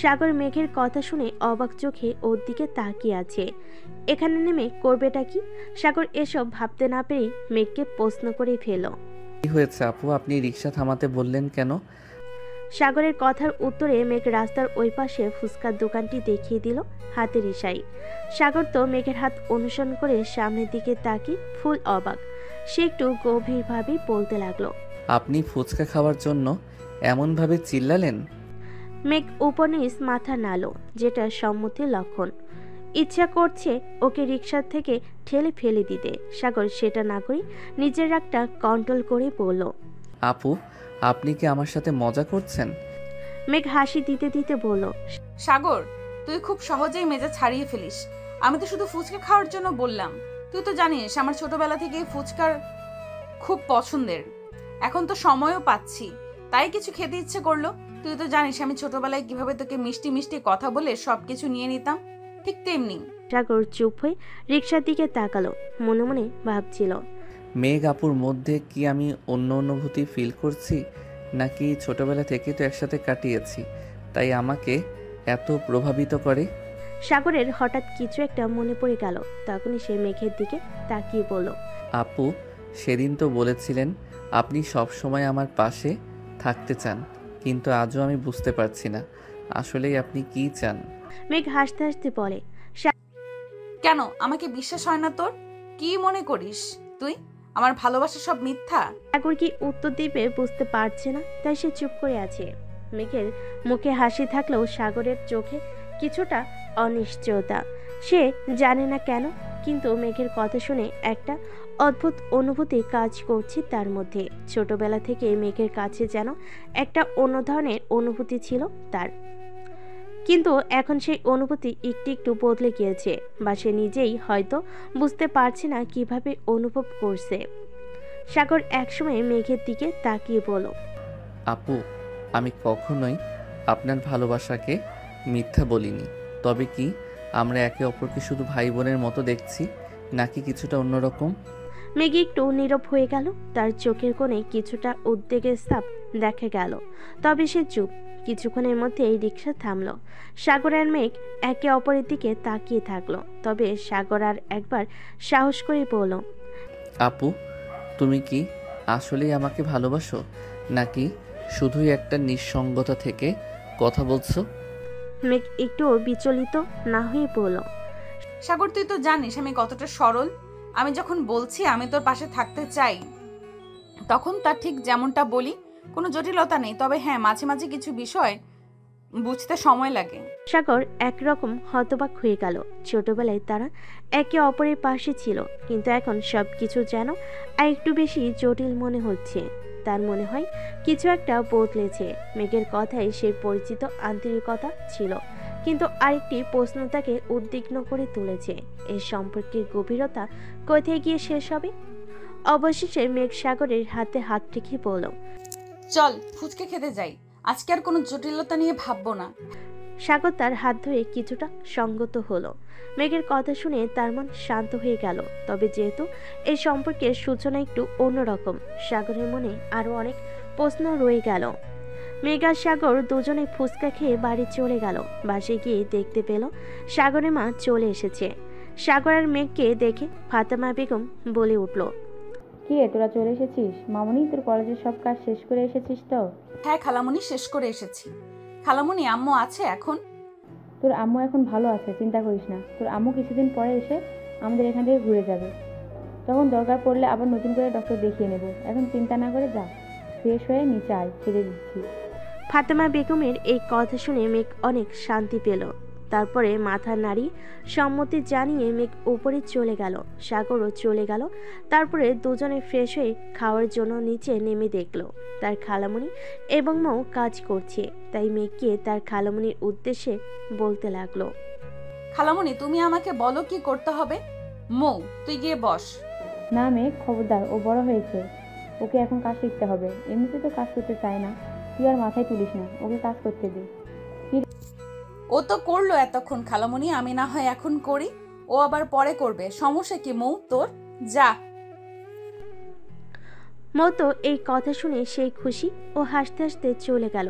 সাগর মেঘের কথা শুনে অবাক চোখে ওর দিকে তাকিয়ে আছে। এখানে নেমে করবেটা কি? সাগর এসব ভাবতে না পেরে মেঘকে প্রশ্ন করে ফেল, কি হয়েছে আপু, আপনি রিক্সা থামাতে বললেন কেন? সাগরের কথার উত্তরে মেঘ রাস্তার ওই পাশে ফুচকার দোকানটি দেখিয়ে দিল হাতের ইশারায়। সাগর তো মেঘের হাত অনুসরণ করে সামনের দিকে তাকিয়ে ফুল অবাক। সে একটু গভীরভাবেই বলতে লাগলো, আপনি ফুচকা খাওয়ার জন্য এমনভাবে চিল্লালেন? মেঘ উপনিস মাথা নাড়ল, যেটা সম্মতির লক্ষণ। ইচ্ছা করছে ওকে রিক্সা থেকে ঠেলে ফেলে দিতে। সাগর সেটা না করে নিজের রাগটা কন্ট্রোল করে বলল, আপু আপনি কি আমার সাথে মজা করছেন? মেঘ হাসি দিতে দিতে বলল, সাগর, তুই খুব সহজেই মেজাজ ছাড়িয়ে ফেলিস। আমি তো শুধু ফুচকা খাওয়ার জন্য বললাম। তুই তো জানিস আমার ছোটবেলা থেকে ফুচকার খুব পছন্দের। এখন তো সময়ও পাচ্ছি, তাই কিছু খেতে ইচ্ছে করলো। তুই তো জানিস আমি ছোটবেলায় কিভাবে তোকে মিষ্টি মিষ্টি কথা বলে সবকিছু নিয়ে নিতাম, ঠিক তেমনি। সাগর চুপ হয়ে রিক্সার দিকে তাকালো, মনে মনে ভাবছিল, মেঘ আপুর মধ্যে কি আমি অন্য অনুভূতি ফিল করছি, নাকি ছোটবেলা থেকে তো একসাথে কাটিয়েছি তাই আমাকে এত প্রভাবিত করে? সাগরের হঠাৎ কিছু একটা মনে পড়ে গেল। তখনই সে মেঘের দিকে তাকিয়ে বলল, আপু সেদিন তো বলেছিলেন আপনি সব সময় আমার পাশে থাকতে চান, কিন্তু আজও আমি বুঝতে পারছি না আসলেই আপনি কি চান। মেঘ হাসতে হাসতে বলে, কেন আমাকে বিশ্বাস হয় না তোর? কি মনে করিস তুই আমার ভালোবাসা সব মিথ্যা? সাগর কি উত্তর দিবে বুঝতে পারছে না, তাই সে চুপ করে আছে। মেঘের মুখে হাসি থাকলেও সাগরের চোখে কিছুটা অনিশ্চয়তা। সে জানে না কেন, কিন্তু মেঘের কথা শুনে একটা অদ্ভুত অনুভূতি কাজ করছে তার মধ্যে। ছোটবেলা থেকে মেঘের কাছে যেন একটা অন্য ধরনের অনুভূতি ছিল তার, কিন্তু এখন সেই অনুভূতি একটু একটু বদলে গিয়েছে, বা সে নিজেই হয়তো বুঝতে পারছে না কিভাবে অনুভব করছে। সাগর একসময় মেঘের দিকে তাকিয়ে বলল, আপু আমি কখনোই আপনার ভালোবাসাকে মিথ্যা বলিনি। তবে কি আমরা একে অপরকে শুধু ভাই বোনের মতো দেখছি, নাকি কিছুটা অন্যরকম? মেঘ একটু নীরব হয়ে গেল। তার চোখের কোণে কিছুটা উদ্বেগের ছাপ দেখা গেল, তবে সে চুপ। কিছুক্ষণের মধ্যেই রিক্সা থামলো। সাগর আর মেঘ একে অপরের দিকে তাকিয়ে থাকলো। তবে সাগর আর একবার সাহস করে বলল, আপু, তুমি কি আসলেই আমাকে ভালোবাসো, নাকি শুধুই একটা নিঃসঙ্গতা থেকে কথা বলছো? মেঘ একটু বিচলিত না হয়ে বলল, সাগর, তুই তো জানিস আমি কতটা সরল। আমি যখন বলছি আমি তোর পাশে থাকতে চাই, তখন তার ঠিক যেমনটা বলি, কোনো জটিলতা নেই। তবে হ্যাঁ, মাঝে মাঝে কিছু বিষয় বুঝতে সময় লাগে। সাগর একরকম হতবাক হয়ে গেল। ছোটবেলায় তারা একে অপরের পাশে ছিল, কিন্তু এখন সবকিছু যেন আর একটু বেশি জটিল মনে হচ্ছে। তার মনে হয় কিছু একটা বদলেছে। মেঘের কথায় সেই পরিচিত আন্তরিকতা ছিল, কিন্তু আরেকটি প্রশ্ন তাকে উদ্বিগ্ন করে তুলেছে। এই সম্পর্কের গভীরতা কোথায় গিয়ে শেষ হবে? অবশেষে মেঘ সাগরের হাতে হাত রেখে বলল, চল ফুচকা খেতে যাই, আজকে আর কোনো জটিলতা নিয়ে ভাববো না। সাগর তার হাত ধরে কিছুটা সঙ্গত হলো। মেঘের কথা শুনে তার মন শান্ত হয়ে গেল। তবে যেহেতু এই সম্পর্কের সূচনা একটু অন্যরকম, সাগরের মনে আরো অনেক প্রশ্ন রয়ে গেল। মেঘ আর সাগর দুজনে ফুচকা খেয়ে বাড়ি চলে গেল। বাসে গিয়ে দেখতে পেল সাগরের মা চলে এসেছে। সাগর আর মেঘকে দেখে ফাতেমা বেগম বলে উঠল, কি রে, তোরা চলে এসেছিস? মামুনি, তোর কলেজের সব কাজ শেষ করে এসেছিস তো? হ্যাঁ খালামণি, শেষ করে এসেছি। খালামণি, আম্মু আছে এখন? তোর আম্মু এখন ভালো আছে, চিন্তা করিস না। তোর আম্মু কিছুদিন পরে এসে আমাদের এখান থেকে ঘুরে যাবে। তখন দরকার পড়লে আবার নতুন করে ডক্টর দেখিয়ে নেব। এখন চিন্তা না করে যা, ফ্রেশ হয়ে নিচে আয়, খেতে দিচ্ছি। ফাতেমা বেগমের এই কথা শুনে মেঘ অনেক শান্তি পেল। তারপরে মাথা নাড়িয়ে সম্মতি জানিয়ে মেঘ উপরে চলে গেল। সাগরও চলে গেল। তারপরে দুজনে ফ্রেশ হয়ে খাওয়ার জন্য নিচে নেমে দেখলো তার খালামণি এবং মৌ কাজ করছে। তাই মেঘকে তার খালামণির উদ্দেশ্যে বলতে লাগলো, খালামণি, তুমি আমাকে বলো কি করতে হবে। মৌ, তুই গিয়ে বস। না মেঘ, খবরদার, ও বড় হয়েছে, ওকে এখন কাজ শিখতে হবে। এমনিতে তো কাজ করতে চায় না, তুই আর মাথায় তুলিস না, ওকে কাজ করতে দে। ও তো করলো এতক্ষণ খালামণি, আমি না হয় এখন করি, ও আবার পরে করবে। সমস্যা কি মৌ তোর? যা। মৌ তো এই কথা শুনে সেই খুশি ও হাসতে হাসতে চলে গেল।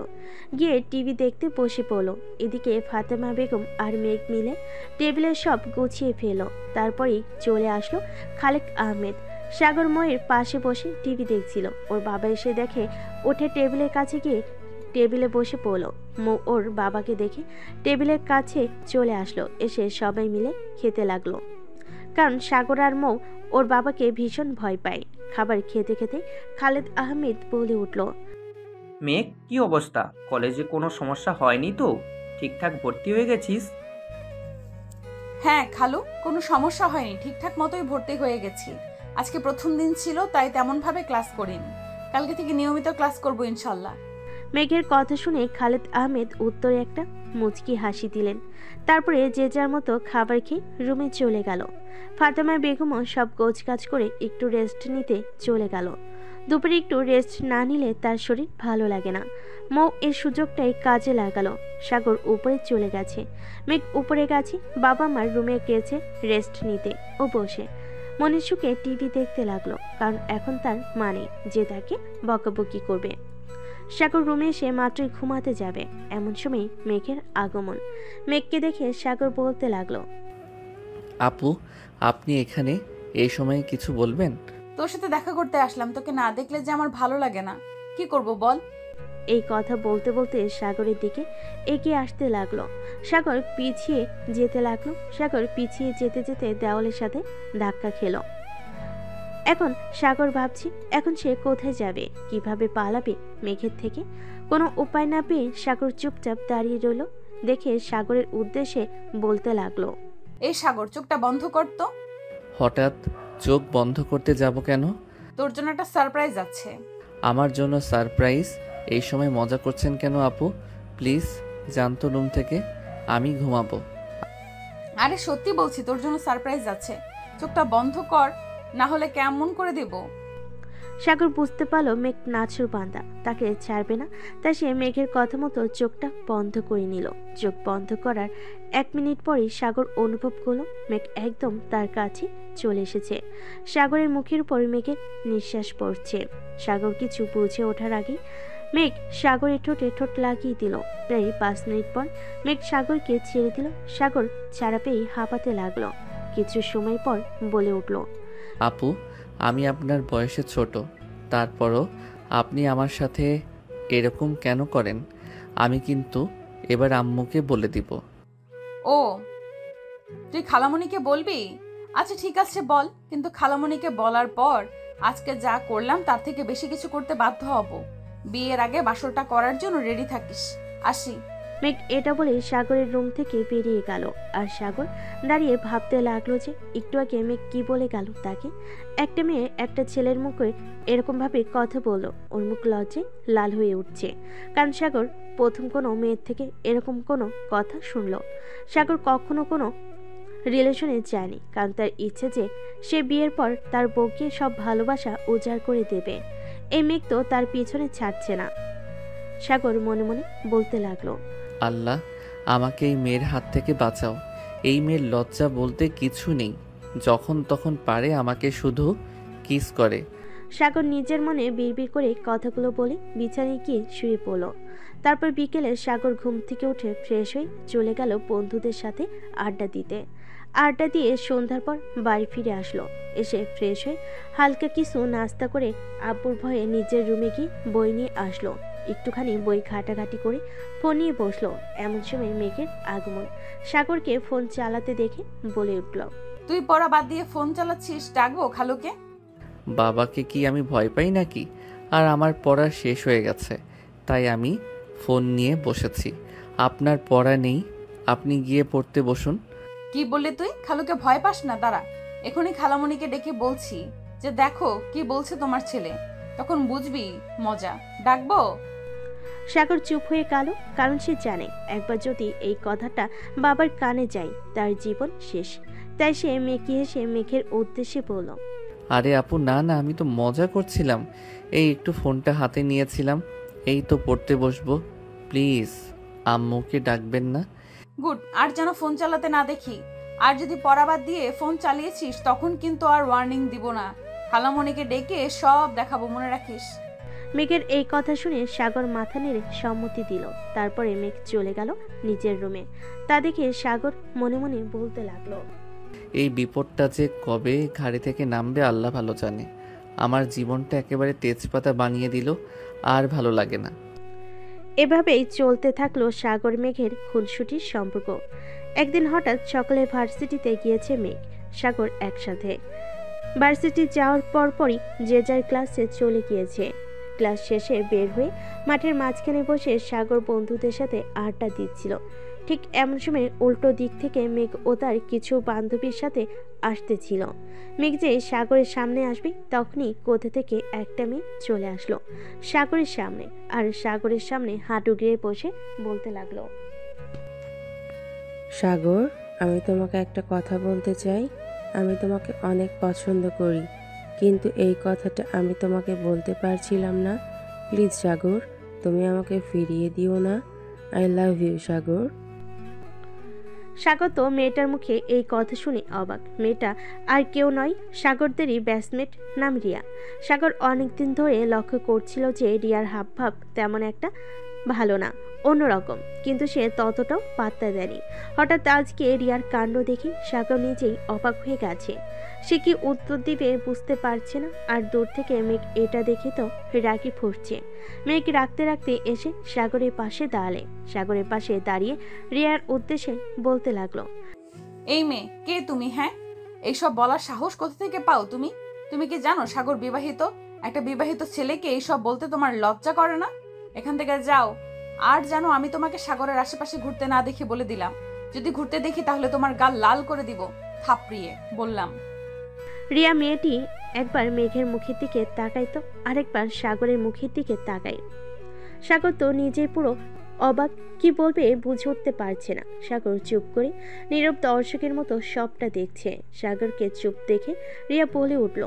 গিয়ে টিভি দেখতে বসে পড়ল। এদিকে ফাতেমা বেগম আর মেঘ মিলে টেবিলে সব গুছিয়ে ফেল। তারপরেই চলে আসলো খালেক আহমেদ। সাগর ময়ের পাশে বসে টিভি দেখছিল। ওর বাবা এসে দেখে, উঠে টেবিলের কাছে গিয়ে টেবিলে বসে পড়ল। মৌ ওর বাবাকে দেখে টেবিলের কাছে চলে আসলো। এসে সবাই মিলে খেতে লাগলো, কারণ সাগর আর মৌ ওর বাবাকে ভীষণ ভয় পায়। খাবার খেতে খেতে খালেদ আহমেদ বলে উঠল, মেঘ, কি অবস্থা? কলেজে কোনো সমস্যা হয়নি তো? ঠিকঠাক ভর্তি হয়ে গেছিস? হ্যাঁ খালু, কোনো সমস্যা হয়নি, ঠিকঠাক মতোই ভর্তি হয়ে গেছি। আজকে প্রথম দিন ছিল, তাই তেমন ভাবে ক্লাস করিনি। কালকে থেকে নিয়মিত ক্লাস করব ইনশাল্লাহ। মেঘের কথা শুনে খালেদ আহমেদ উত্তরে একটা মুচকি হাসি দিলেন। তারপরে যে যার মতো খাবার খেয়ে রুমে চলে গেল। ফাতেমা বেগমও সব গোছগাছ করে একটু রেস্ট নিতে চলে গেল। দুপুরে একটু রেস্ট না নিলে তার শরীর ভালো লাগে না। মৌ এই সুযোগটাই কাজে লাগালো। সাগর উপরে চলে গেছে, মেঘ উপরে গেছে বাবা মার রুমে গেছে রেস্ট নিতে। ও বসে মনের সুখে টিভি দেখতে লাগলো, কারণ এখন তার মানে যে তাকে বকাবকি করবে। সাগর রুমে এসে মাত্রই ঘুমাতে যাবে, এমন সময় মেঘের আগমন। মেঘকে দেখে সাগর বলতে লাগলো, আপু, আপনি এখানে এই সময়ে কিছু বলবেন? তোর সাথে দেখা করতে আসলাম, তোকে না দেখলে যে আমার ভালো লাগে না। কি করব বল? এই কথা বলতে বলতে সাগরের দিকে এগিয়ে আসতে লাগলো। সাগর পিছিয়ে যেতে লাগলো। সাগর পিছিয়ে যেতে যেতে দেওয়ালের সাথে ধাক্কা খেলো। এখন সাগর ভাবছি, এখন সে কোথায় যাবে, কিভাবে পালাবে মেঘের থেকে। কোনো উপায় না পেয়ে সাগর চুপচাপ দাঁড়িয়ে রইল। দেখে সাগরের উদ্দেশ্যে বলতে লাগলো, এই সাগর, চোখটা বন্ধ কর তো। হঠাৎ চোখ বন্ধ করতে যাব কেন? তোর জন্য একটা সারপ্রাইজ আছে। আমার জন্য সারপ্রাইজ? এই সময় মজা করছেন কেন আপু? প্লিজ জানতো রুম থেকে, আমি ঘুমাবো। আরে সত্যি বলছি, তোর জন্য সারপ্রাইজ আছে। চোখটা বন্ধ কর, না হলে কেমন করে দেব। সাগর বুঝতে পারলো মেঘ নাছুর বান্দা, তাকে ছাড়বে না। তাই সে মেঘের কথা মতো চোখটা বন্ধ করে নিল। চোখ বন্ধ করার 1 মিনিট পরই সাগর অনুভব করলো মেঘ একদম তার কাছে চলে এসেছে। সাগরের মুখের উপর মেঘের নিঃশ্বাস পড়ছে। সাগর কিছু বুঝে ওঠার আগে মেঘ সাগরের ঠোঁটে ঠোঁট লাগিয়ে দিল। প্রায় 5 মিনিট পর মেঘ সাগরকে ছেড়ে দিল। সাগর ছাড়া পেয়ে হাঁপাতে লাগলো। কিছু সময় পর বলে উঠল, আপু, আমি আপনার বয়সে ছোট, তারপরও আপনি আমার সাথে এরকম কেন করেন? আমি কিন্তু এবার আম্মুকে বলে দিব। ও, তুই খালামণিকে বলবি? আচ্ছা ঠিক আছে বল, কিন্তু খালামণিকে বলার পর আজকে যা করলাম তার থেকে বেশি কিছু করতে বাধ্য হব। বিয়ের আগে বাসরটা করার জন্য রেডি থাকিস। আসি। মেঘ এটা বলে সাগরের রুম থেকে বেরিয়ে গেল। আর সাগর দাঁড়িয়ে ভাবতে লাগলো যে একটু আগে মেঘ কি বলে গেল তাকে। একটা মেয়ে একটা ছেলের মুখে এরকম ভাবে কথা বললো, ওর মুখ লজ্জায় লাল হয়ে উঠছে। কারণ সাগর প্রথম কোনো মেয়ের থেকে এরকম কোনো কথা শুনলো। সাগর কখনো কোনো রিলেশনে যায়নি, কারণ তার ইচ্ছে যে সে বিয়ের পর তার বউকে সব ভালোবাসা উজাড় করে দেবে। এই মেঘ তো তার পিছনে ছাড়ছে না। সাগর মনে মনে বলতে লাগলো, আল্লাহ, আমাকে এই মেয়ের হাত থেকে বাঁচাও। এই মেয়ের লজ্জা বলতে কিছু নেই, যখন তখন পারে আমাকে শুধু কিস করে। সাগর নিজের মনে বিড়বিড় করে কথাগুলো বলে বিছানায় গিয়ে শুয়ে পড়ল। তারপর বিকেলে সাগর ঘুম থেকে উঠে ফ্রেশ হয়ে চলে গেল বন্ধুদের সাথে আড্ডা দিতে। আড্ডা দিয়ে সন্ধ্যার পর বাড়ি ফিরে আসলো। এসে ফ্রেশ হয়ে হালকা কিছু নাস্তা করে আব্বুর ভয়ে নিজের রুমে গিয়ে বই নিয়ে আসলো। একটুখানি বই ঘাটাঘাটি করে ফোন নিয়ে বসলো। এমন সময় মেঘের আগমন। সাগরকে ফোন চালাতে দেখে বলে উঠল, তুই পড়া বাদ দিয়ে ফোন চালাচ্ছিস, ডাকবো খালুকে? বাবাকে কি আমি ভয় পাই নাকি? আর আমার পড়া শেষ হয়ে গেছে, তাই আমি ফোন নিয়ে বসেছি। আপনার পড়া নেই, আপনি গিয়ে পড়তে বসুন। কি বললি তুই? খালুকে ভয় পাস না? দাঁড়া, এখনই খালামণিকে ডেকে বলছি যে দেখো কি বলছে তোমার ছেলে, তখন বুঝবি মজা। ডাকবো? সাগর চুপ হয়ে গেল, কারণ সে জানে একবার যদি এই কথাটা বাবার কানে যায় তার জীবন শেষ। তাই সে মেকি হেসে মেঘের উদ্দেশ্যে বলল, আরে আপু, না না, আমি তো মজা করছিলাম। এই একটু ফোনটা হাতে নিয়েছিলাম, এই তো পড়তে বসবো। প্লিজ আম্মুকে ডাকবেন না। গুড, আর যেন ফোন চালাতে না দেখি। আর যদি পড়া বাদ দিয়ে ফোন চালিয়েছিস তখন কিন্তু আর ওয়ার্নিং দিব না। খালামণিকে ডেকে সব দেখাবো, মনে রাখিস। মেঘের এই কথা শুনে সাগর মাথা নেড়ে সম্মতি দিল। তারপরে মেঘ চলে গেল নিজের রুমে। তা দেখে সাগর মনে মনে বলতে লাগলো, এই বিপদটা যে কবে ঘাড়ি থেকে নামবে আল্লাহ ভালো জানে। আমার জীবনটা একেবারে তেজপাতা বানিয়ে দিল, আর ভালো লাগে না। এভাবেই চলতে থাকলো সাগর মেঘের খুনসুটির সম্পর্ক। একদিন হঠাৎ সকালে ভার্সিটিতে গিয়েছে মেঘ সাগর একসাথে। ভার্সিটি যাওয়ার পরপরই যে যার ক্লাসে চলে গিয়েছে। ক্লাস শেষে বের হয়ে মাঠের মাঝখানে বসে সাগর বন্ধুদের সাথে আড্ডা দিচ্ছিল। ঠিক এমন সময় উল্টো দিক থেকে মেঘ ও তার কিছু বান্ধবীর সাথে আসতেছিল। মেঘ যে সাগরের সামনে আসবে তখনই কোথা থেকে একটা মেয়ে চলে আসলো সাগরের সামনে। আর সাগরের সামনে হাঁটু গেড়ে বসে বলতে লাগলো, সাগর, আমি তোমাকে একটা কথা বলতে চাই। আমি তোমাকে অনেক পছন্দ করি, কিন্তু এই কথাটা আমি তোমাকে বলতে পারছিলাম না। প্লিজ সাগর, তুমি আমাকে ফিরিয়ে দিও না। আই লাভ ইউ সাগর। সাগর তো মেয়েটার মুখে এই কথা শুনে অবাক। মেয়েটা আর কেউ নয়, সাগরদেরই ব্যাচমেট, নাম রিয়া। সাগর অনেকদিন ধরে লক্ষ্য করছিল যে রিয়ার হাবভাব তেমন একটা ভালো না, অন্যরকম, কিন্তু সে ততটাও পাত্তা দেয়নি। হঠাৎ আজকে রিয়ার কাণ্ড দেখে সাগর নিজেই অবাক হয়ে গেছে। সে কি উত্তর দিবে বুঝতে পারছে না। আর দূর থেকে মেঘ এটা দেখে তো রাগি ফুটছে। মেঘ রাখতে রাখতে এসে সাগরের পাশে দাঁড়ালে। সাগরের পাশে দাঁড়িয়ে রিয়ার উদ্দেশ্যে বলতে লাগলো, এই মেয়ে কে তুমি? হ্যাঁ, এইসব বলার সাহস কোথা থেকে পাও তুমি? তুমি কি জানো সাগর বিবাহিত? একটা বিবাহিত ছেলেকে এইসব বলতে তোমার লজ্জা করে না? এখান থেকে যাও। আর জানো, আমি তোমাকে সাগরের আশেপাশে ঘুরতে না দেখি বলে দিলাম। যদি ঘুরতে দেখি তাহলে তোমার গাল লাল করে দিব থাপড়িয়ে, বললাম। রিয়া মেয়েটি একবার মেঘের মুখের দিকে তাকাই তো আরেকবার সাগরের মুখের দিকে তাকায়। সাগর তো নিজেই পুরো অবাক, কি বলবে বুঝে উঠতে পারছে না। সাগর চুপ করে নীরব দর্শকের মতো সবটা দেখছে। সাগরকে চুপ দেখে রিয়া বলে উঠল,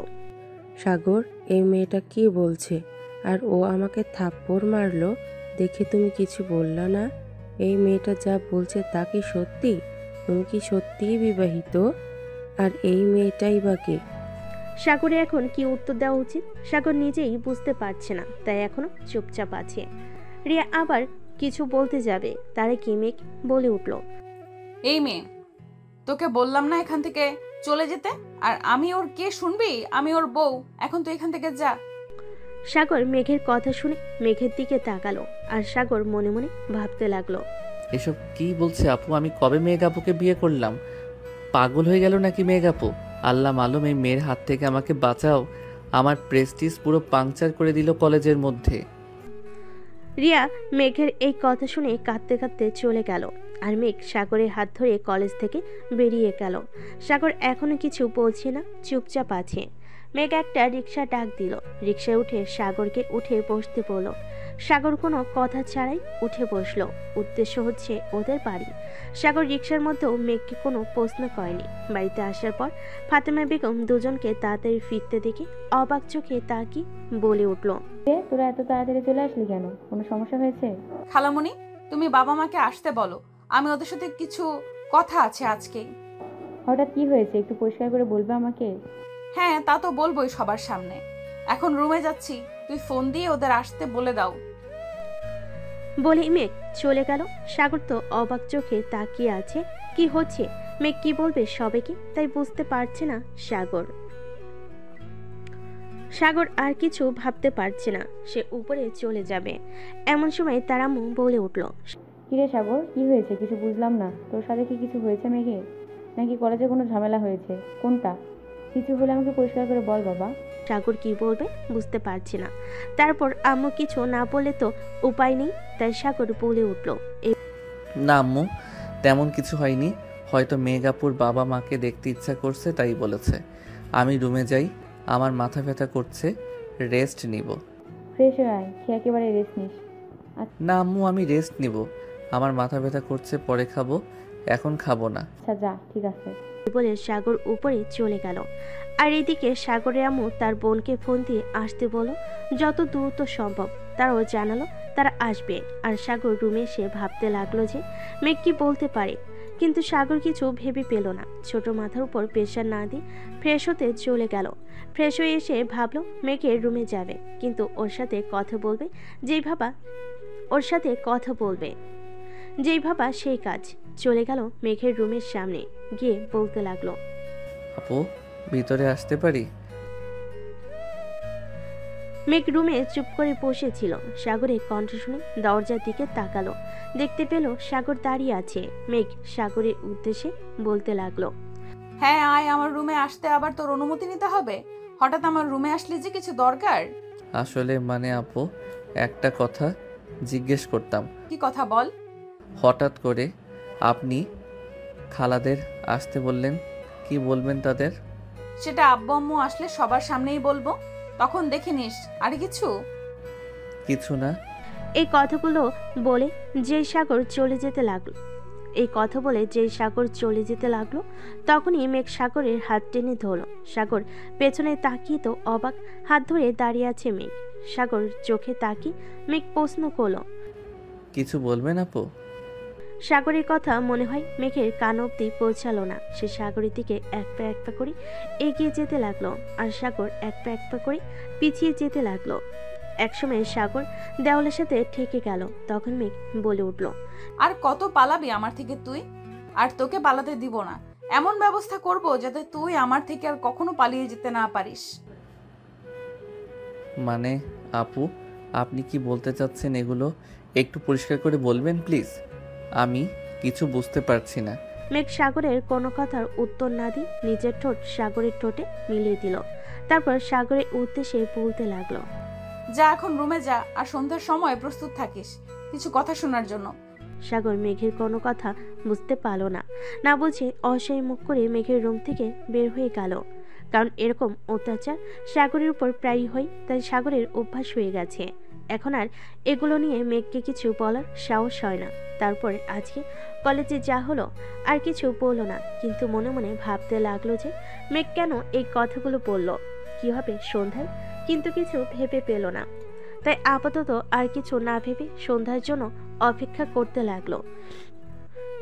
সাগর, এই মেয়েটা কি বলছে? আর ও আমাকে থাপ্পড় মারলো দেখে তুমি কিছু বললা না? এই মেয়েটা যা বলছে তা কি সত্যি? তুমি কি সত্যিই বিবাহিত? আর এই মেয়েটাই বা কে? সাগরে এখন কি উত্তর দেওয়া উচিত সাগর নিজেই বুঝতে পারছে না, তাই এখনো চুপচাপ আছে। রিয়া আবার কিছু বলতে যাবে, তারে কি মেঘ বলে উঠল, এই মেয়ে, তোকে বললাম না এখান থেকে চলে যেতে? আর আমি ওর কে শুনবি? আমি ওর বউ। এখন তুই এখান থেকে যা। সাগর মেঘের কথা শুনে মেঘের দিকে তাকালো, আর সাগর মনে মনে ভাবতে লাগলো, এসব কি বলছে আপু? আমি কবে মেঘ আপুকে বিয়ে করলাম? পাগল হয়ে গেল নাকি মেঘ আপু? আল্লাহ মালুম, এই মেয়ের হাত থেকে আমাকে বাঁচাও। আমার প্রেস্টিজ পুরো পাংচার করে দিল কলেজের মধ্যে। রিয়া মেঘের এই কথা শুনে কাঁদতে কাঁদতে চলে গেল, আর মেঘ সাগরের হাত ধরে কলেজ থেকে বেরিয়ে গেল। সাগর এখনো কিছু বলছে না, চুপচাপ আছে। মেঘ একটা রিক্সা ডাক দিল, রিক্সায় উঠে সাগরকে উঠে বসতে বলল। সাগর কোনো কথা ছাড়াই উঠে বসলো। উদ্দেশ্য হচ্ছে ওদের বাড়ি। সাগর রিক্সার মধ্যেও মেঘকে কোনো প্রশ্ন করেনি। বাড়িতে আসার পর ফাতেমা বেগম দুজনকে তাড়াতাড়ি ফিরতে দেখে অবাক চোখে তাকিয়ে বলে উঠল, তোরা এত তাড়াতাড়ি চলে আসলি কেন? কোনো সমস্যা হয়েছে? খালামণি, তুমি বাবা মাকে আসতে বলো, আমি ওদের সাথে কিছু কথা আছে আজকেই। হঠাৎ কি হয়েছে একটু পরিষ্কার করে বলবে আমাকে? হ্যাঁ, তা তো বলবোই সবার সামনে। এখন রুমে যাচ্ছি, তুই ফোন দিয়ে ওদের আসতে বলে দাও। বলে মেঘ চলে গেল। সাগর তো অবাক চোখে তাকিয়ে আছে, কি হচ্ছে, মেঘ কি বলবে সবাইকে, তাই বুঝতে পারছে না সাগর। সাগর আর কিছু ভাবতে পারছে না, সে উপরে চলে যাবে। এমন সময় তার আম্মু বলে উঠল, কিরে সাগর, কি হয়েছে? কিছু বুঝলাম না। তোর সাথে কি কিছু হয়েছে মেঘে? নাকি কলেজে কোনো ঝামেলা হয়েছে? কোনটা? কিছু হলে আমাকে পরিষ্কার করে বল বাবা। সাগর কি বলবে বুঝতে পারছে না। তারপর আম্মু কিছু না বলে তো উপায় নেই, তাই সাগর বলে উঠল, না আম্মু, তেমন কিছু হয়নি। হয়তো মেঘ আপুর বাবা মাকে দেখতে ইচ্ছা করছে তাই বলেছে। আমি রুমে যাই, আমার মাথা ব্যথা করছে, রেস্ট নিব। ফ্রেশ হয়ে আয়, খেয়ে একেবারে রেস্ট নিস। না আম্মু, আমি রেস্ট নিব। আমার মাথা ব্যথা করছে, পরে খাবো, এখন খাবো না। আচ্ছা যা, ঠিক আছে। বলে সাগর উপরে চলে গেল। আর এদিকে সাগরের আম্মু তার বোনকে ফোন দিয়ে আসতে বলল, যত দ্রুত সম্ভব। তারাও জানালো তারা আসবে। আর সাগর রুমে এসে ভাবতে লাগলো যে মেঘ কি বলতে পারে, কিন্তু সাগর কিছু ভেবে পেল না। ছোট মাথার উপর প্রেশার না দিয়ে ফ্রেশ হতে চলে গেল। ফ্রেশ হয়ে এসে ভাবলো মেঘের রুমে যাবে, কিন্তু ওর সাথে কথা বলবে যেই ভাবা সেই কাজ। চলে গেল মেঘের রুমের সামনে, গিয়ে বলতে লাগলো, আপু, ভিতরে আসতে পারি? মেঘ রুমে চুপ করে বসেছিল। সাগরের কণ্ঠ শুনে দরজার দিকে তাকালো, দেখতে পেল সাগর দাঁড়িয়ে আছে। মেঘ সাগরের উদ্দেশ্যে বলতে লাগলো, হ্যাঁ আয়, আমার রুমে আসতে আবার তোর অনুমতি নিতে হবে? হঠাৎ আমার রুমে আসলে যে কিছু দরকার? আসলে মানে আপু, একটা কথা জিজ্ঞেস করতাম। কি কথা বল। হঠাৎ করে আপনি খালাদের আসতে বললেন, কি বলবেন তাদের? সেটা আব্বু আম্মু আসলে সবার সামনেই বলবো, তখন দেখে নিস। আর কিছু না। এই কথাগুলো বলে যেই সাগর চলে যেতে লাগলো তখনই মেঘ সাগরের হাত টেনে ধরল। সাগর পেছনে তাকিয়ে তো অবাক, হাত ধরে দাঁড়িয়ে আছে মেঘ। সাগর চোখে তাকিয়ে মেঘ প্রশ্ন করলো, কিছু বলবেন আপু? সাগরের কথা মনে হয় মেঘের কান অব্দি পৌঁছালো না। সে সাগরের দিকে এক পা করে এগিয়ে যেতে লাগলো, আর সাগর এক পা করে পিছিয়ে যেতে লাগলো। একসময় সাগর দেওয়ালের সাথে ঠেকে গেল। তখন মেঘ বলে উঠল, আর কত পালাবি আমার থেকে তুই? আর তোকে পালাতে দিব না। এমন ব্যবস্থা করব যাতে তুই আমার থেকে আর কখনো পালিয়ে যেতে না পারিস। মানে আপু, আপনি কি বলতে চাচ্ছেন এগুলো একটু পরিষ্কার করে বলবেন প্লিজ? আমি কিছু বুঝতে পারছি না। মেঘ সাগরের কোনো কথার উত্তর না দিয়ে নিজের ঠোঁট সাগরের ঠোঁটে মিলিয়ে দিল। তারপর সাগরের উদ্দেশ্যে বলতে লাগলো, যা এখন রুমে যা, আর সন্ধ্যার সময় প্রস্তুত থাকিস কিছু কথা শোনার জন্য। সাগর মেঘের কোনো কথা বুঝতে পারল না বুঝে অসহায় মুখ করে মেঘের রুম থেকে বের হয়ে গেল। কারণ এরকম অত্যাচার সাগরের উপর প্রায়ই হয়, তাই সাগরের অভ্যাস হয়ে গেছে। এখন আর এগুলো নিয়ে মেঘকে কিছু বলার সাহস হয় না। তারপর আজকে কলেজে যা হলো আর কিছু বলল না, কিন্তু মনে মনে ভাবতে লাগলো যে মেঘ কেন এই কথাগুলো বলল। কি হবে সন্ধ্যায়, কিন্তু কিছু ভেবে পেল না। তাই আপাতত আর কিছু না ভেবে সন্ধ্যার জন্য অপেক্ষা করতে লাগলো।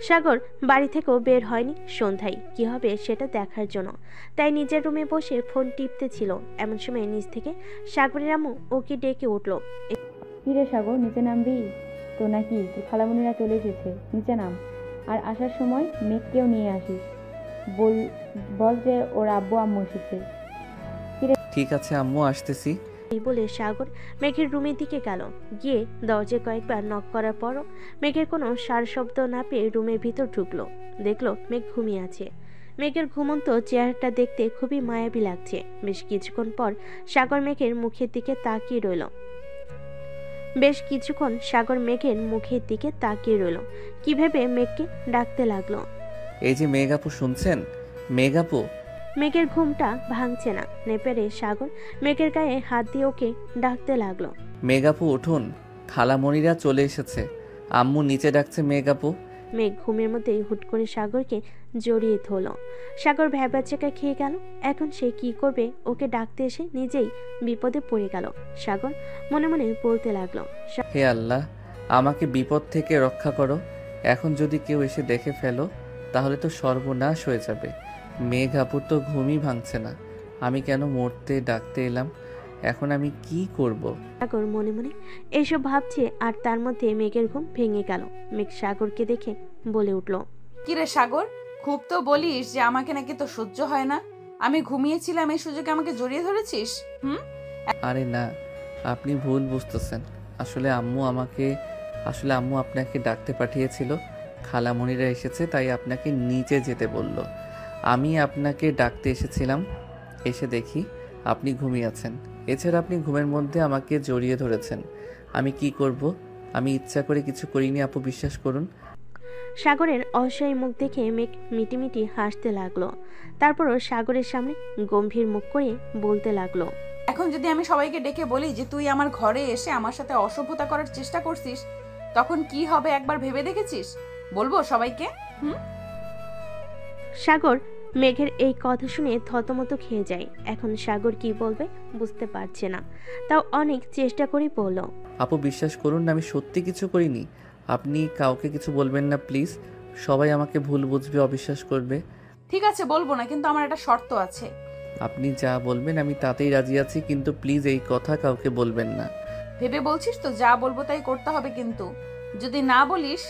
সাগর বাড়ি থেকেও বের হয়নি সন্ধ্যায় কি হবে সেটা দেখার জন্য, তাই নিজের রুমে বসে ফোন টিপতে ছিল। এমন সময় নিচ থেকে সাগরের আম্মু ওকে ডেকে উঠল। কিরে সাগর, নিচে নামবি তো নাকি? তোর খালামণিরা চলে এসেছে, নিচে নাম। আর আসার সময় মেঘকেও নিয়ে আসিস। বল যে ওর আব্বু আম্মু এসেছে। ঠিক আছে আম্মু, আসতেছি। এই বলে সাগর মেঘের রুমের দিকে গেল। গিয়ে দরজায় কয়েকবার নক করার পরও মেঘের কোনো সার শব্দ না পেয়ে রুমের ভিতর ঢুকলো। দেখলো মেঘ ঘুমিয়ে আছে। মেঘের ঘুমন্ত চেহারাটা দেখতে খুবই মায়াবী লাগছে। বেশ কিছুক্ষণ পর সাগর মেঘের মুখের দিকে তাকিয়ে রইল। কি ভেবে মেঘকে ডাকতে লাগলো। এই যে মেঘ আপু, শুনছেন? মেঘ আপু। মেঘের ঘুমটা ভাঙছে না। নেপেরে সাগর মেঘের গায়ে হাত দিয়ে ওকে ডাকতে লাগলো। মেঘ আপু উঠুন, খালামণিরা চলে এসেছে, আম্মু নিচে ডাকছে মেঘ আপু। মেঘ ঘুমের মধ্যেই হুট করে সাগরকে জড়িয়ে ধরল। সাগর ভ্যাবাচ্চাকা খেয়ে গেল। এখন সে কি করবে? ওকে ডাকতে এসে নিজেই বিপদে পড়ে গেল। সাগর মনে মনে বলতে লাগলো, হে আল্লাহ, আমাকে বিপদ থেকে রক্ষা করো। এখন যদি কেউ এসে দেখে ফেলো তাহলে তো সর্বনাশ হয়ে যাবে। মেঘ আপুর তো ঘুমই ভাঙছে না, আমি কেন মরতে ডাকতে এলাম? এখন আমি কি করব? সাগর মনে মনে এইসব ভাবছে, আর তার মধ্যে মেঘের ঘুম ভেঙে গেল। মেঘ সাগরকে দেখে বলে উঠল, কিরে সাগর, খুব তো বলিস যে আমাকে নাকি তো সহ্য হয় না। আমি ঘুমিয়েছিলাম এই সুযোগে আমাকে জড়িয়ে ধরেছিস। আরে না, আপনি ভুল বুঝতেছেন। আসলে আম্মু আপনাকে ডাকতে পাঠিয়েছিল। খালামণিরা এসেছে তাই আপনাকে নিচে যেতে বলল। আমি আপনাকে ডাকতে এসেছিলাম, এসে দেখি আপনি ঘুমিয়ে আছেন। এছাড়া আপনি ঘুমের মধ্যে আমাকে জড়িয়ে ধরেছেন। আমি কি করব? আমি ইচ্ছা করে কিছু করিনি আপু, বিশ্বাস করুন। সাগরের অসহায় মুখ দেখে মেঘ মিটিমিটি হাসতে লাগলো। তারপরও সাগরের সামনে গম্ভীর মুখ করে বলতে লাগলো, এখন যদি আমি সবাইকে ডেকে বলি যে তুই আমার ঘরে এসে আমার সাথে অসভ্যতা করার চেষ্টা করছিস, তখন কি হবে একবার ভেবে দেখেছিস? বলবো সবাইকে? সাগর মেঘের এই কথা শুনে থতমত খেয়ে যায়। এখন সাগর কি বলবে বুঝতে পারছে না, তাও অনেক চেষ্টা করে বলল, আপু বিশ্বাস করুন, আমি সত্যি কিছু করিনি। আপনি কাউকে কিছু বলবেন না প্লিজ। সবাই আমাকে ভুল বুঝবে, অবিশ্বাস করবে। ঠিক আছে বলবো না, কিন্তু আমার একটা শর্ত আছে। আপনি যা বলবেন আমি তাতেই রাজি আছি, কিন্তু প্লিজ এই কথা কাউকে বলবেন না। ভেবে বলছিস তো? যা বলবো তাই করতে হবে, কিন্তু যদি না বলিস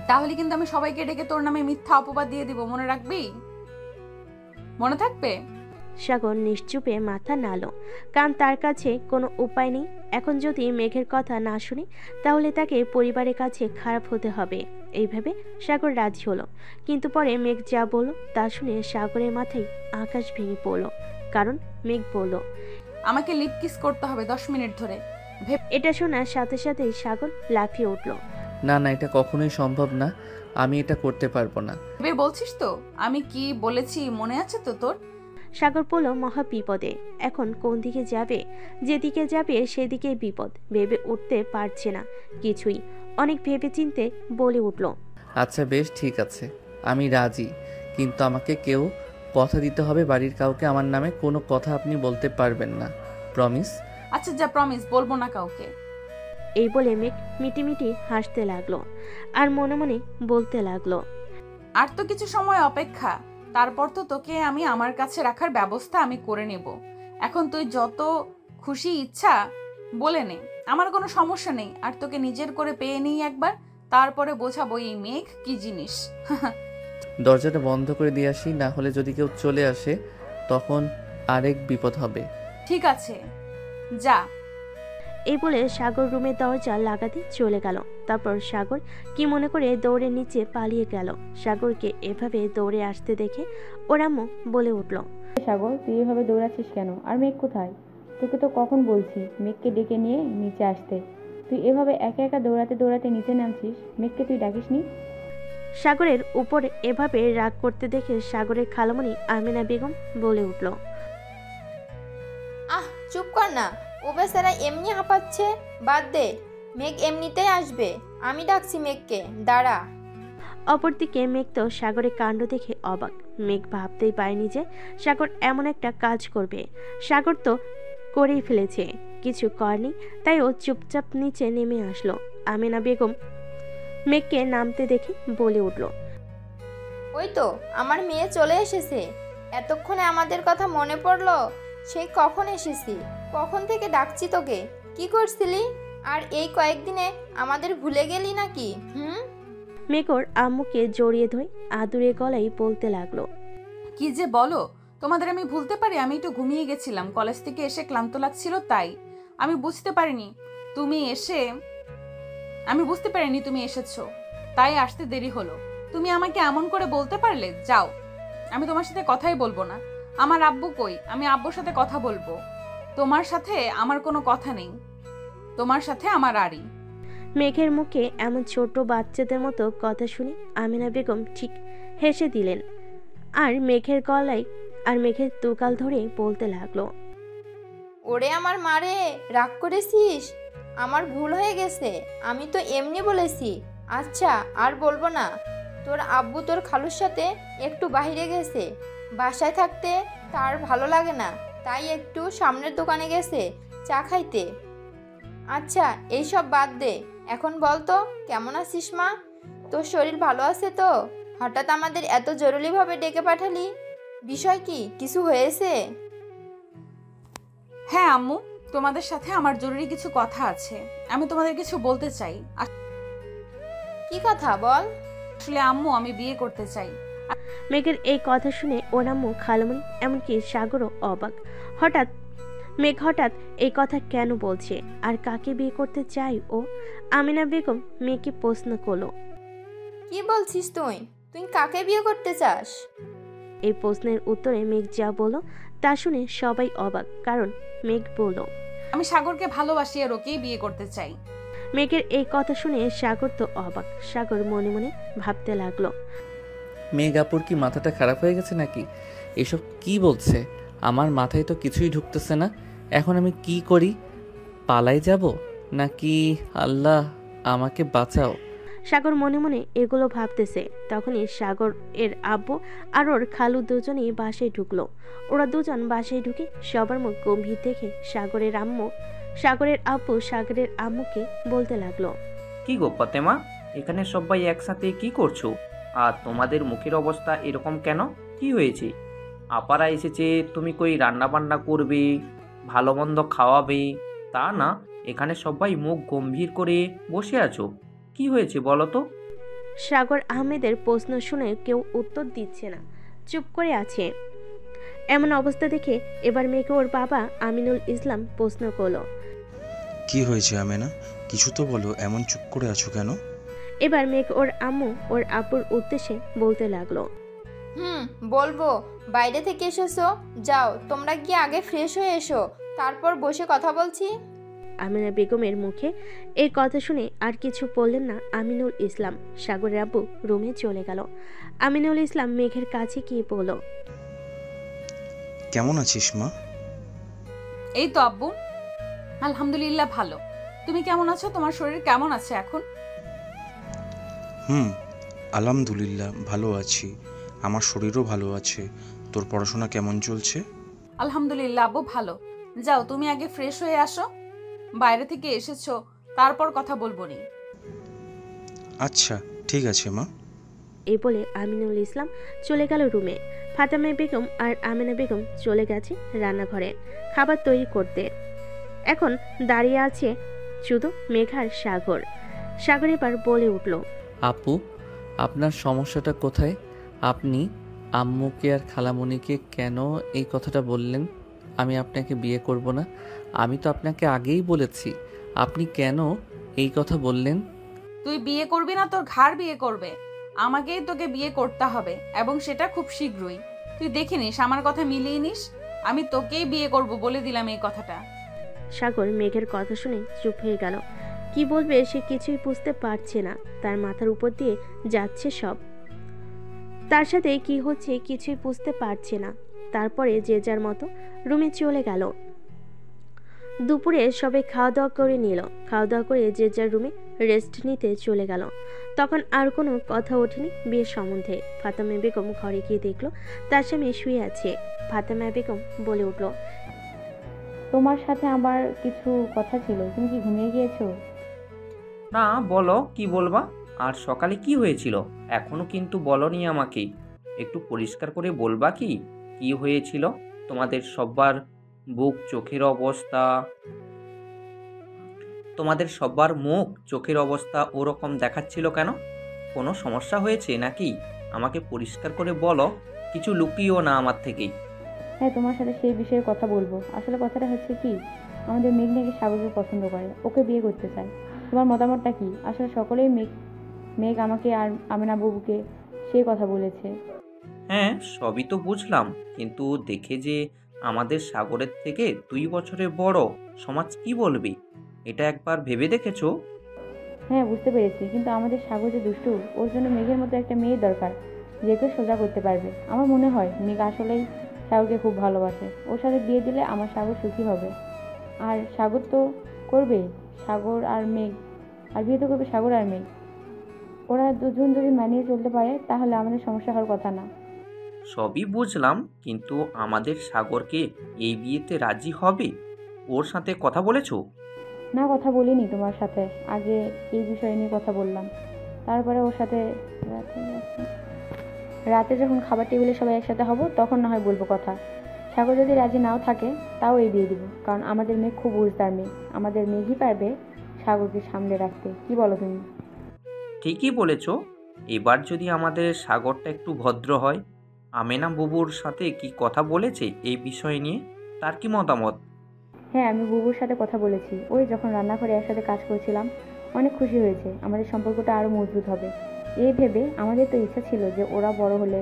তাহলে কিন্তু আমি সবাইকে ডেকে তোর নামে মিথ্যা অপবাদ দিয়ে দিব। মনে রাখবি? মনে থাকবে? সাগর নিশ্চুপে মাথা নাড়ল, কারণ তার কাছে কোনো উপায় নেই। এখন যদি মেঘের কথা না শুনে তাহলে তাকে পরিবারের কাছে খারাপ হতে হবে। এইভাবে সাগর রাজি হলো। কিন্তু পরে মেঘ যা বলল তা শুনে সাগরের মাথায় আকাশ ভেঙে পড়ল। কারণ মেঘ বলল, আমাকে লিপ কিস করতে হবে 10 মিনিট ধরে। এটা শোনার সাথে সাথেই সাগর লাফিয়ে উঠল। না না, এটা কখনোই সম্ভব না, আমি এটা করতে পারবো না। ভেবে বলছিস তো? আমি কি বলেছি মনে আছে তো তোর? সাগর পড়ল মহা বিপদে। এখন কোন দিকে যাবে? যেদিকে যাবে সেদিকেই বিপদ। ভেবে উঠতে পারছে না কিছুই। অনেক ভেবে চিনতে বলে উঠল, আচ্ছা বেশ, ঠিক আছে, আমি রাজি, কিন্তু আমাকে কেউ কথা দিতে হবে, বাড়ির কাউকে আমার নামে কোনো কথা আপনি বলতে পারবেন না, প্রমিস? আচ্ছা যা, প্রমিস, বলবো না কাউকে। এই বলে মেঘ মিটিমিটি হাসতে লাগলো আর মনে মনে বলতে লাগলো, আর তো কিছু সময় অপেক্ষা, তারপর তো তোকে আমি আমার কাছে রাখার ব্যবস্থা আমি করে নেব। এখন তুই যত খুশি ইচ্ছা বলে নে, আমার কোনো সমস্যা নেই। আর তোকে নিজের করে পেয়ে নিই একবার, তারপরে বোঝাবো এই মেঘ কি জিনিস। দরজাটা বন্ধ করে দিয়ে আসি, না হলে যদি কেউ চলে আসে তখন আরেক বিপদ হবে। ঠিক আছে, যা। এই বলে সাগর রুমের দরজা লাগাতে চলে গেল। তারপর সাগর কি মনে করে দৌড়ে নিচে পালিয়ে গেল। সাগরকে এভাবে দৌড়ে আসতে দেখে ওর আম্মু বলে উঠল, সাগর তুই এভাবে দৌড়াচ্ছিস কেন? আর মেঘ কোথায়? তোকে তো কখন বলছি মেঘকে ডেকে নিয়ে নিচে আসতে। তুই এভাবে একা একা দৌড়াতে দৌড়াতে নিচে নামছিস, মেঘকে তুই ডাকিসনি? সাগরের উপর এভাবে রাগ করতে দেখে সাগরের খালামণি আমিনা বেগম বলে উঠল, আহ চুপ কর না, ও বেচারা এমনি হাঁপাচ্ছে, বাদ দে, মেঘ এমনিতেই আসবে, আমি ডাকছি মেঘকে, দাঁড়া। অপরদিকে মেঘ তো সাগরের কাণ্ড দেখে অবাক। মেঘ ভাবতেই পারেনি যে সাগর এমন একটা কাজ করবে। সাগর তো করেই ফেলেছে, কিছু করেনি, তাই ও চুপচাপ নিচে নেমে আসলো। আমিনা বেগম মেঘকে নামতে দেখে বলে উঠল, ওই তো আমার মেয়ে চলে এসেছে। এতক্ষণে আমাদের কথা মনে পড়লো? সেই কখন এসেছি, কখন থেকে ডাকছি তোকে, কি করছিলি? আর এই কয়েকদিনে আমাদের ভুলে গেলি নাকি? মেঘ ওর আম্মুকে জড়িয়ে ধরে আদুরে গলায় বলতে লাগলো, কি যে বলো, তোমাদের আমি ভুলতে পারি? আমি একটু ঘুমিয়ে গেছিলাম, কলেজ থেকে এসে ক্লান্ত লাগছিল, তাই আমি বুঝতে পারিনি তুমি এসেছো, তাই আসতে দেরি হলো। তুমি আমাকে এমন করে বলতে পারলে? যাও, আমি তোমার সাথে কথাই বলবো না। আমার আব্বু কই? আমি আব্বুর সাথে কথা বলবো। তোমার সাথে আমার কোনো কথা নেই, তোমার সাথে আমার আড়ি। মেঘের মুখে এমন ছোট বাচ্চাদের মতো কথা শুনে আমিনা বেগম ঠিক হেসে দিলেন আর মেঘের গলায় আর মেঘের তুকাল ধরে বলতে লাগলো, ওরে আমার মারে, রাগ করেছিস? আমার ভুল হয়ে গেছে, আমি তো এমনি বলেছি। আচ্ছা, আর বলবো না। তোর আব্বু তোর খালুর সাথে একটু বাইরে গেছে, বাসায় থাকতে তার ভালো লাগে না, তাই একটু সামনের দোকানে গেছে চা খাইতে। আচ্ছা, এইসব বাদ দে, এখন বল তো কেমন আছিস মা? তোর শরীর ভালো আছে তো? হঠাৎ আমাদের এত জরুরিভাবে ডেকে পাঠালি, বিষয় কি? কিছু হয়েছে? হ্যাঁ আম্মু, তোমাদের সাথে আমার জরুরি কিছু কথা আছে, আমি তোমাদের কিছু বলতে চাই। কি কথা বল? আসলে আম্মু, আমি বিয়ে করতে চাই। মেঘের এই কথা শুনে ওর আম্মু, খালামণি, এমনকি সাগরও অবাক। মেঘ হঠাৎ এই কথা কেন বলছে আর কাকে বিয়ে করতে চাই ও? আমিনা বেগম মেয়েকে প্রশ্ন করলো, কি বলছিস তুই? তুই কাকে বিয়ে করতে চাস? এই প্রশ্নের উত্তরে মেঘ যা বলল তা শুনে সবাই অবাক, কারণ মেঘ বলল, আমি সাগরকে ভালোবাসি আর ওকেই বিয়ে করতে চাই। মেঘের এই কথা শুনে সাগর তো অবাক। সাগর মনে মনে ভাবতে লাগলো, মেঘ আপুর কি মাথাটা খারাপ হয়ে গেছে নাকি? এসব কি বলছে? আমার মাথায় তো কিছুই ঢুকতেছে না। এখন আমি কি করি? পালাই যাব নাকি? আল্লাহ আমাকে বাঁচাও। সাগর মনে মনে এগুলো ভাবতেছে। তখনই সাগর এর আব্বু আর ওর খালু দুজনেই বাসায় ঢুকলো। ওরা দুজন বাসায় ঢুকে সবার মুখ গম্ভীর দেখে সাগরের আব্বু সাগরের আম্মুকে বলতে লাগলো, কি গো ফাতেমা, এখানে সবাই একসাথে কি করছো? আর তোমাদের মুখের অবস্থা এরকম কেন? কি হয়েছে? আপারা এসেছে, তুমি কই রান্না বান্না করবে, ভালো মন্দ খাওয়াবে, তা না, এখানে সবাই মুখ গম্ভীর করে বসে আছো। কি হয়েছে বলো তো? সাগর আহমেদের প্রশ্ন শুনে কেউ উত্তর দিচ্ছে না, চুপ করে আছে। এমন অবস্থা দেখে এবার মেয়েকে ওর বাবা আমিনুল ইসলাম প্রশ্ন করলো, কি হয়েছে আমেনা? কিছু তো বলো, এমন চুপ করে আছো কেন? এবার মেঘ ওর আম্মু ওর আব্বুর উদ্দেশ্যে বলতে লাগলো, বলবো। বাইরে থেকে এসেছো, যাও তোমরা গিয়ে আগে ফ্রেশ হয়ে এসো, তারপর বসে কথা বলছি। আমিনা বেগমের মুখে এই কথা শুনে আর কিছু বললেন না আমিনুল ইসলাম। সাগরের আব্বু রুমে চলে গেল। আমিনুল ইসলাম মেঘের কাছে গিয়ে বলল, কেমন আছিস মা? এই তো আব্বু, আলহামদুলিল্লাহ ভালো। তুমি কেমন আছো? তোমার শরীর কেমন আছে এখন? আলহামদুলিল্লাহ ভালো আছি, আমার শরীরও ভালো আছে। তোর পড়াশোনা কেমন চলছে? আলহামদুলিল্লাহ আব্বু ভালো। যাও তুমি আগে ফ্রেশ হয়ে আসো, বাইরে থেকে এসেছো, তারপর কথা বলবো নি। আচ্ছা ঠিক আছে মা। এই বলে আমিনুল ইসলাম চলে গেল রুমে। ফাতেমা বেগম আর আমিনা বেগম চলে গেছে রান্নাঘরে খাবার তৈরি করতে। এখন দাঁড়িয়ে আছে শুধু মেঘার সাগর। সাগর এবার বলে উঠল, আপু, আপনার সমস্যাটা কোথায়? আপনি আম্মুকে আর খালামণিকে কেন এই কথাটা বললেন আমি আপনাকে বিয়ে করব না? আমি তো আপনাকে আগেই বলেছি, আপনি কেন এই কথা বললেন? তুই বিয়ে করবি না, তোর ঘাড় বিয়ে করবে। আমাকেই তোকে বিয়ে করতে হবে, এবং সেটা খুব শীঘ্রই। তুই দেখে নিস, আমার কথা মিলিয়ে নিস। আমি তোকেই বিয়ে করব, বলে দিলাম এই কথাটা। সাগর মেঘের কথা শুনে চুপ হয়ে গেল। কি বলবে সে কিছুই বুঝতে পারছে না। তার মাথার উপর দিয়ে যাচ্ছে সব, তার সাথে কি হচ্ছে কিছুই বুঝতে পারছে না। তারপরে যে যার মতো রুমে চলে গেল। দুপুরে সবাই খাওয়া দাওয়া করে নিল। খাওয়া দাওয়া করে যে যার রুমে রেস্ট নিতে চলে গেল। তখন আর কোনো কথা ওঠেনি বিয়ের সম্বন্ধে। ফাতেমা বেগম ঘরে গিয়ে দেখলো তার স্বামী শুয়ে আছে। ফাতেমা বেগম বলে উঠল, তোমার সাথে আবার কিছু কথা ছিল, তুমি কি ঘুমিয়ে গিয়েছো? না, বলো কি বলবা। আর সকালে কি হয়েছিল এখনো কিন্তু বলনি আমাকে। একটু পরিষ্কার করে বলবা কি কি হয়েছিল? তোমাদের সবার বুক চোখের অবস্থা, তোমাদের সবার মুখ চোখের অবস্থা ওরকম দেখাচ্ছিল কেন? কোনো সমস্যা হয়েছে নাকি? আমাকে পরিষ্কার করে বলো, কিছু লুকিও না আমার থেকেই। হ্যাঁ, তোমার সাথে সেই বিষয়ে কথা বলবো। আসলে কথাটা হচ্ছে কি, আমাদের মেঘ নাকি সাগরকে পছন্দ করে, ওকে বিয়ে করতে চায়। তোমার মতামতটা কি? আসলে সকলেই মেঘ আমাকে আর আমিনা বাবুকে সেই কথা বলেছে। হ্যাঁ, সবই তো বুঝলাম, কিন্তু দেখে যে আমাদের সাগরের থেকে 2 বছরের বড়, সমাজ কি বলবে এটা একবার ভেবে দেখেছো? হ্যাঁ, বুঝতে পেরেছি, কিন্তু আমাদের সাগর যে দুষ্টু, ওর জন্য মেঘের মতো একটা মেয়ে দরকার, যেহেতু সোজা করতে পারবে। আমার মনে হয় মেঘ আসলেই সাগরকে খুব ভালোবাসে। ওর সাথে বিয়ে দিলে আমার সাগর সুখী হবে। আর সাগর তো করবে সাগর আর মেঘ, আর বিয়ে তো করবে সাগর আর মেঘ। ওরা দুজন যদি মানিয়ে চলতে পারে তাহলে আমাদের সমস্যা হওয়ার কথা না। সবই বুঝলাম, কিন্তু আমাদের সাগরকে এই বিয়েতে রাজি হবে? ওর সাথে কথা বলেছো? না, কথা বলিনি তোমার সাথে। আগে এই বিষয় নিয়ে কথা বললাম, তারপরে ওর সাথে রাতে যখন খাবার টেবিলে সবাই একসাথে হব তখন না হয় বলবো কথা। সাগর যদি রাজি নাও থাকে তাও এই বিয়ে দিব, কারণ আমাদের মেয়ে খুব বুঝদার মেয়ে। আমাদের মেয়েই পারবে সাগরকে সামলে রাখতে। কি বলো তুমি? ঠিকই বলেছো। এবার যদি আমাদের সাগরটা একটু ভদ্র হয়। আমেনা বুবুর সাথে কি কথা বলেছে এই বিষয় নিয়ে? তার কি মতামত? হ্যাঁ, আমি বুবুর সাথে কথা বলেছি। ওই যখন রান্নাঘরে একসাথে কাজ করছিলাম, অনেক খুশি হয়েছে। আমাদের সম্পর্কটা আরও মজবুত হবে এই ভেবে। আমাদের তো ইচ্ছা ছিল যে ওরা বড় হলে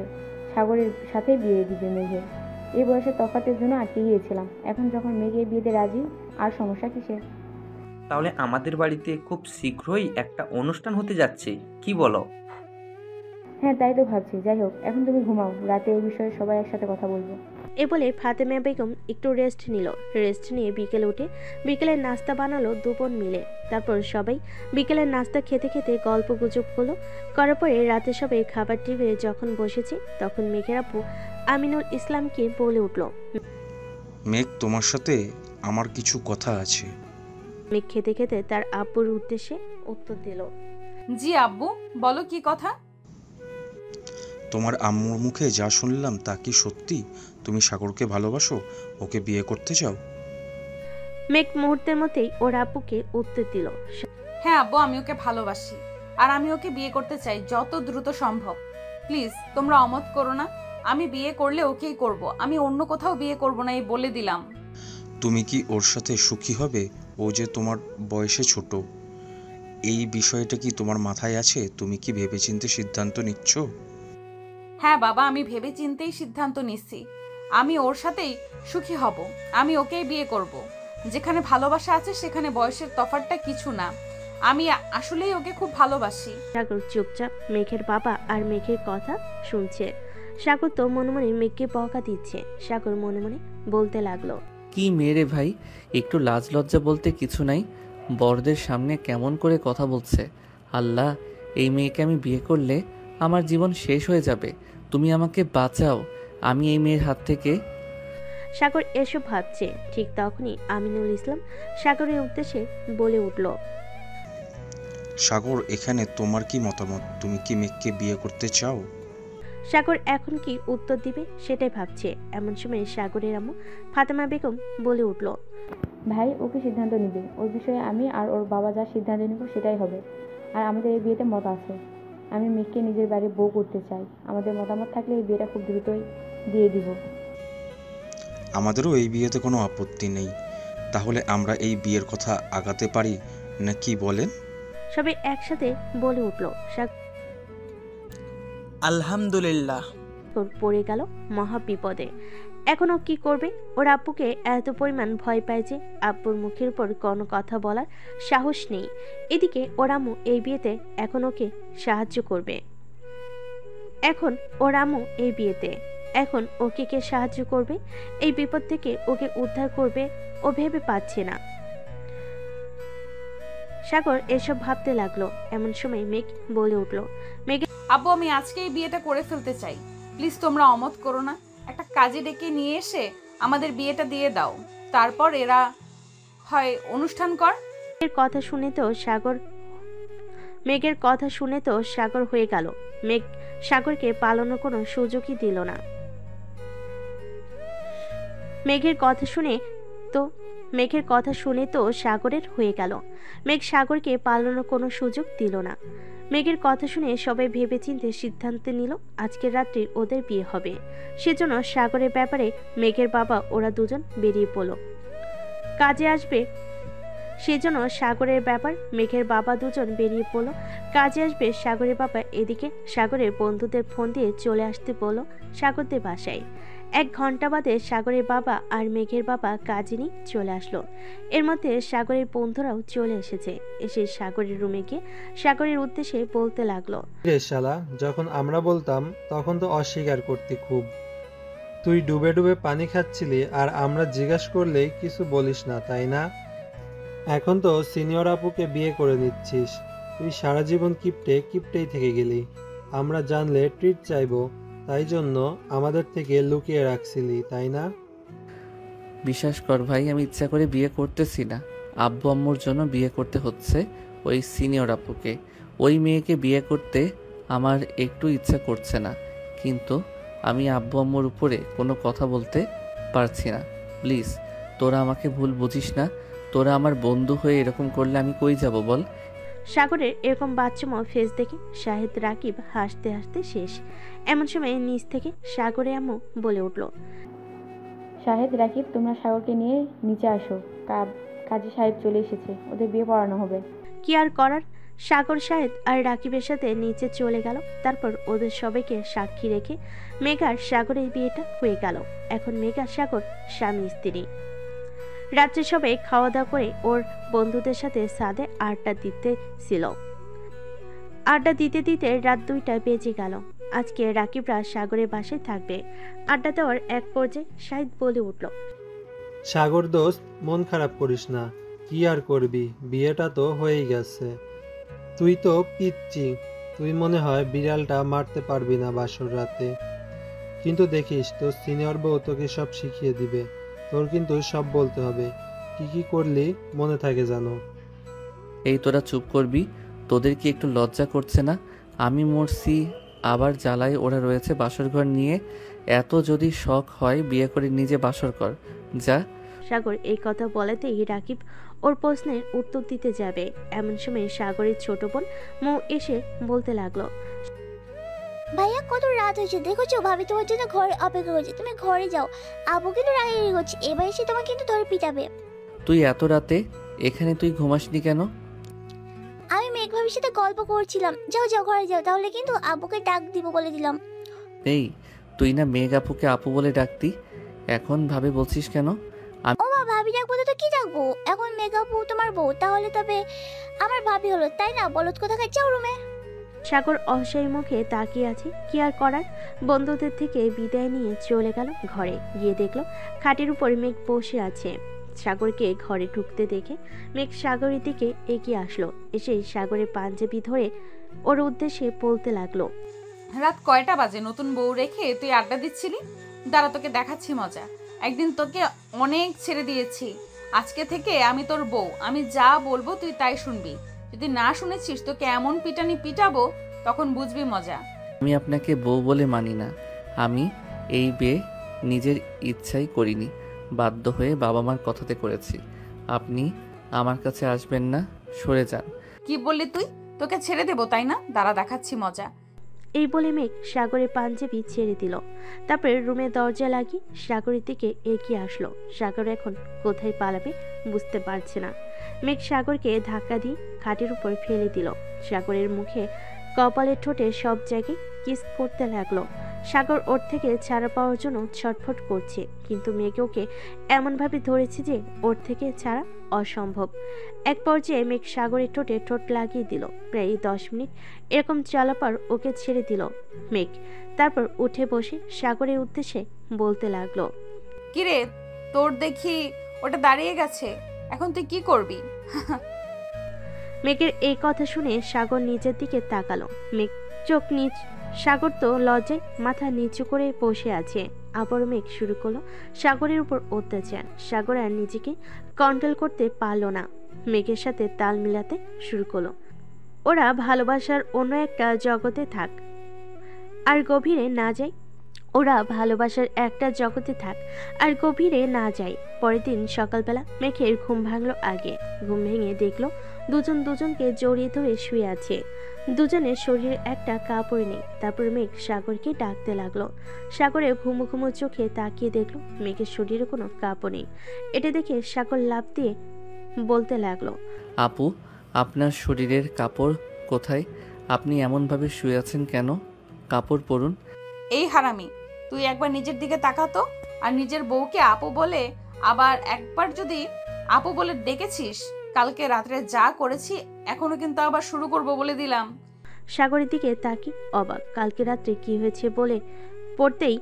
সাগরের সাথে বিয়ে দিবে মেঘে। এই বয়সে তফাতের জন্য আটকে গিয়েছিলাম। এখন যখন মেঘে বিয়েতে রাজি, আর সমস্যা কিসের? তাহলে আমাদের বাড়িতে খুব শীঘ্রই একটা অনুষ্ঠান হতে যাচ্ছে, কি বলো? হ্যাঁ, তাই তো ভাবছি। যাই হোক, এখন তুমি ঘুমাও, রাতে এই বিষয়ে সবাই একসাথে কথা বলবো। এ বলে ফাতেমা বেগম একটু রেস্ট নিল। রেস্ট নিয়ে বিকেলে উঠে বিকেলের নাস্তা বানালো দুপুর মিলে। তারপর সবাই বিকেলের নাস্তা খেতে খেতে গল্প গুজব হলো। করার পরে রাতে সবাই খাবার টেবিলে যখন বসেছে তখন মেঘের আপু আমিনুল ইসলামকে বলে উঠল, মেঘ, তোমার সাথে আমার কিছু কথা আছে। মেঘ খেতে খেতে তার আব্বুর উদ্দেশ্যে উত্তর দিল, জি আব্বু, বলো কি কথা? তোমার আম্মুর মুখে যা শুনলাম তা কি সত্যি? তুমি সাগরকে ভালোবাসো, ওকে বিয়ে করতে চাও? মেঘ মুহূর্তের মধ্যেই ওর আব্বুকে উত্তর দিল, হ্যাঁ আব্বু, আমি ওকে ভালোবাসি আর আমি ওকে বিয়ে করতে চাই যত দ্রুত সম্ভব। প্লিজ তোমরা অমত করো না। আমি বিয়ে করলে ওকেই করব, আমি অন্য কোথাও বিয়ে করব না, এই বলে দিলাম। তুমি কি ওর সাথে সুখী হবে? ও যে তোমার বয়সে ছোট। এই বিষয়টা কি তোমার মাথায় আছে? তুমি কি ভেবেচিন্তে সিদ্ধান্ত নিচ্ছ? হ্যাঁ বাবা, আমি ভেবে চিন্তেই সিদ্ধান্ত নিচ্ছি। আমি ওর সাথেই সুখী হব, আমি ওকেই বিয়ে করব। যেখানে ভালোবাসা আছে সেখানে বয়সের তফাৎটা কিছু না। আমি আসলেই ওকে খুব ভালোবাসি। সাগর চুপচাপ মেঘের বাবা আর মেঘের কথা শুনছে। সাগর তো মনে মনে মেঘকে বকা দিচ্ছে। সাগর মনে মনে বলতে লাগলো, কি মেরে ভাই, একটু লাজ লজ্জা বলতে কিছু নাই। বড়দের সামনে কেমন করে কথা বলছে। আল্লাহ, এই মেয়েকে আমি বিয়ে করলে আমার জীবন শেষ হয়ে যাবে। তুমি আমাকে বাঁচাও, আমি এই মেয়ের হাত থেকে। সাগর এসব ভাবছে, ঠিক তখনই আমিনুল ইসলাম সাগরের উদ্দেশ্যে বলে উঠল, সাগর, এখানে তোমার কি মতামত? তুমি কি মেঘকে বিয়ে করতে চাও? সাগর এখন কি উত্তর দিবে সেটাই ভাবছে। এমন সময় সাগরের আম্মু ফাতেমা বেগম বলে উঠল, ভাই, ওকে সিদ্ধান্ত নিবে। ওর বিষয়ে আমি আর ওর বাবা যা সিদ্ধান্ত নিব সেটাই হবে। আর আমাদের এই বিয়েতে মত আছে। আমি মেঘকে নিজের বাড়ি বউ করতে চাই। আমাদের মতামত থাকলে এই বিয়েটা খুব দ্রুতই দিয়ে দিব। আমাদেরও এই বিয়েতে কোনো আপত্তি নেই। তাহলে আমরা এই বিয়ের কথা আগাতে পারি না, কি বলেন? সবাই একসাথে বলে উঠল। আলহামদুলিল্লাহ। সাগর পড়ে গেল মহা বিপদে। এখনো কি করবে? ওর আব্বুকে এত পরিমাণ ভয় পায় যে আব্বুর মুখের উপর কোনো কথা বলার সাহস নেই। এদিকে ওর আম্মু এই বিয়েতে এখন ওকে সাহায্য করবে। এখন ওকে কে সাহায্য করবে, এই বিপদ থেকে ওকে উদ্ধার করবে ও ভেবে পাচ্ছে না। সাগর এসব ভাবতে লাগলো। এমন সময় মেঘ বলে উঠল, আব্বু আমি আজকেই বিয়েটা করে ফেলতে চাই, প্লিজ তোমরা অমত করো না। একটা কাজে ডেকে নিয়ে এসে আমাদের বিয়েটা দিয়ে দাও, তারপর এরা হয় অনুষ্ঠান কর। মেঘের কথা শুনে তো সাগর হয়ে গেল। মেঘ সাগরকে পালানোর কোনো সুযোগই দিল না। মেঘের কথা শুনে তো সাগরের হয়ে গেল। মেঘ সাগরকে পালানোর কোনো সুযোগ দিল না। মেঘের কথা শুনে সবাই ভেবেচিন্তে সিদ্ধান্ত নিল আজকের রাত্রি ওদের বিয়ে হবে। সেজন্য সাগরের ব্যাপারে মেঘের বাবা ওরা দুজন বেরিয়ে পড়ল। কাজে আসবে সেজন্য সাগরের ব্যাপার মেঘের বাবা দুজন বেরিয়ে পড়ল কাজে আসবে। সাগরের বাবা এদিকে সাগরের বন্ধুদের ফোন দিয়ে চলে আসতে বলল সাগরদের বাসায়। 1 ঘন্টা বাদে সাগরের বাবা আর মেঘের বাবা কাজে নিয়ে চলে আসলো। এর মধ্যে সাগরের বন্ধুরাও চলে এসেছে। এসে সাগরের রুমে গিয়ে সাগরের উদ্দেশ্যে বলতে লাগলো, রে শালা, যখন আমরা বলতাম তখন তো অস্বীকার করতি খুব। তুই ডুবে ডুবে পানি খাচ্ছিলি আর আমরা জিজ্ঞাসা করলেই কিছু বলিস না, তাই না? এখন তো সিনিয়র আপুকে বিয়ে করে নিচ্ছিস। তুই সারা জীবন কিপটেই থেকে গেলি। আমরা জানলে ট্রিট চাইবো, তাই জন্য আমাদের থেকে লুকিয়ে রাখছিলি, তাই না? বিশ্বাস কর ভাই, আমি ইচ্ছা করে বিয়ে করতেছি না। আব্বু আম্মুর জন্য বিয়ে করতে হচ্ছে ওই সিনিয়র আপুকে। ওই মেয়েকে বিয়ে করতে আমার একটু ইচ্ছা করছে না, কিন্তু আমি আব্বু আম্মুর উপরে কোনো কথা বলতে পারছি না। প্লিজ তোরা আমাকে ভুল বুঝিস না। তোরা আমার বন্ধু হয়ে এরকম করলে আমি কই যাব বল? সাগরের এরকম বাচ্চামো ফেস দেখে শাহিদ রাকিব হাসতে হাসতে শেষ। এমন সময় নিচ থেকে সাগরে আম্মু বলে উঠল, শাহিদ, রাকিব, তোমরা সাগরকে নিয়ে নিচে আসো। কাজী সাহেব চলে এসেছে, ওদের বিয়ে পড়ানো হবে। কি আর করার, সাগর, শাহিদ আর রাকিবের সাথে নিচে চলে গেল। তারপর ওদের সবাইকে সাক্ষী রেখে মেঘার সাগরের বিয়েটা হয়ে গেল। এখন মেঘা সাগর স্বামী স্ত্রী। রাত্রে সবাই খাওয়া দাওয়া করে ওর বন্ধুদের সাথে ছাদে আড্ডা দিতে দিতে রাত 2টা বেজে গেল। আজকে রাকিবরা সাগরের বাসায় থাকবে। আড্ডা দেওয়ার এক পর্যায়ে শাহিদ বলে উঠল, সাগর দোস্ত, মন খারাপ করিস না। কি আর করবি, বিয়েটা তো হয়েই গেছে। তুই তো পিচ্ছি, তুই মনে হয় বিড়ালটা মারতে পারবি না বাসর রাতে। কিন্তু দেখিস তোর সিনিয়র বউ তোকে সব শিখিয়ে দিবে। তোর কিন্তু সব বলতে হবে, কি কি করলি মনে থাকে জানো। এই তোরা চুপ করবি? তোদের কি একটু লজ্জা করছে না? আমি মরছি, আবার জ্বালায় ওরা রয়েছে বাসর ঘর নিয়ে। এত যদি শখ হয় বিয়ে করে নিজে বাসর কর যা। সাগর এই কথা বলাতেই রাকিব ওর প্রশ্নের উত্তর দিতে যাবে। এমন সময় সাগরের ছোট বোন মৌ এসে বলতে লাগলো, ভাইয়া কত রাত হয়েছে দেখেছো, ভাবি তোমার জন্য ঘরে অপেক্ষা করছে, তুমি ঘরে যাও। আবু কিন্তু রাগারাগি করছে, এবার এসে তোমাকে কিন্তু ধরে পিটাবে। তুই এত রাতে এখানে, তুই ঘুমাসনি কেন? আমি মেঘ ভাবির সাথে গল্প করছিলাম। যাও যাও ঘরে যাও, তাহলে কিন্তু আব্বুকে ডাক দিব বলে দিলাম। এই তুই না মেঘ আপুকে আপু বলে ডাকতি, এখন ভাবে বলছিস কেন? ও মা, ভাবি ডাকবো তো কি ডাকবো? এখন মেঘ আপু তোমার বউ, তাহলে তবে আমার ভাবি হলো, তাই না? বলত কোথাকার, যাও রুমে। সাগর অসহায় মুখে তাকিয়ে আছে। কি আর করার, বন্ধুদের থেকে বিদায় নিয়ে চলে গেল ঘরে। গিয়ে দেখলো খাটের উপর মেঘ বসে আছে। সাগরকে ঘরে ঢুকতে দেখে মেঘ সাগরের দিকে এগিয়ে আসলো। এসে সাগরের পাঞ্জাবি ধরে ওর উদ্দেশ্যে বলতে লাগলো, রাত কয়টা বাজে? নতুন বউ রেখে তুই আড্ডা দিচ্ছিলি? দাঁড়া, তোকে দেখাচ্ছি মজা। একদিন তোকে অনেক ছেড়ে দিয়েছি, আজকে থেকে আমি তোর বউ। আমি যা বলবো তুই তাই শুনবি। যদি না শুনেছিস তোকে এমন পিটানি পিটাবো, তখন বুঝবি মজা। আমি আপনাকে বউ বলে মানি না। আমি এই বিয়ে নিজের ইচ্ছাই করিনি, বাধ্য হয়ে বাবা মার কথাতে করেছি। আপনি আমার কাছে আসবেন না, সরে যান। কি বললি তুই? তোকে ছেড়ে দেবো তাই না? দাঁড়া, দেখাচ্ছি মজা। এই বলে মেঘ সাগরের পাঞ্জাবি ছেড়ে দিল। তারপরে রুমের দরজা লাগিয়ে সাগরের দিকে এগিয়ে আসলো। সাগর এখন কোথায় পালাবে বুঝতে পারছে না। মেঘ সাগরকে ধাক্কা দিয়ে খাটের উপর ফেলে দিল। সাগরের মুখে, কপালের ঠোঁটে সব জায়গায় কিস করতে লাগলো। সাগর ওর থেকে ছাড়া পাওয়ার জন্য ছটফট করছে, কিন্তু মেঘ ওকে এমনভাবে ধরেছে যে ওর থেকে ছাড়া অসম্ভব। এক পর্যায়ে মেঘ সাগরের ঠোঁটে ঠোঁট লাগিয়ে দিল। প্রায় 10 মিনিট এরকম চলার ওকে ছেড়ে দিল মেঘ। তারপর উঠে বসে সাগরের উদ্দেশ্যে বলতে লাগলো, কিরে, তোর দেখি ওটা দাঁড়িয়ে গেছে, এখন তুই কি করবি? মেঘের এই কথা শুনে সাগর নিচের দিকে তাকালো। মেঘ চোখ নিচ, সাগর তো লজ্জায় মাথা নিচু করে বসে আছে। আবার মেঘ শুরু করলো সাগরের উপর অত্যাচার। সাগর আর নিজেকে কন্ট্রোল করতে পারলো না, মেঘের সাথে তাল মিলাতে শুরু করলো। ওরা ভালোবাসার অন্য একটা জগতে থাক আর গভীরে না যায়। ওরা ভালোবাসার একটা জগতে থাক আর গভীরে না যায়। পরের দিন সকালবেলা মেঘের ঘুম ভাঙলো আগে। ঘুম ভেঙে দেখলো দুজন দুজনকে জড়িয়ে ধরে শুয়ে আছে। দুজনের শরীরে একটা কাপড় নেই। তারপর মেঘ সাগরকে ডাকতে লাগলো। সাগরে ঘুমো ঘুমো চোখে তাকিয়ে দেখলো মেঘের শরীরে কোনো কাপড় নেই। এটা দেখে সাগর লাফ দিয়ে বলতে লাগলো, আপু, আপনার শরীরের কাপড় কোথায়? আপনি এমনভাবে শুয়ে আছেন কেন? কাপড় পরুন। এই হারামি, তুই একবার নিজের দিকে তাকাতো। আর নিজের বউকে আপু বলে, আবার একবার যদি আপু বলে ডেকেছিস, কালকে রাত্রে যা করেছি এখনো কিন্তু আবার শুরু করব বলে দিলাম। সাগরের দিকে তাকি অবাক। কালকে রাত্রে কি হয়েছে বলে পড়তেই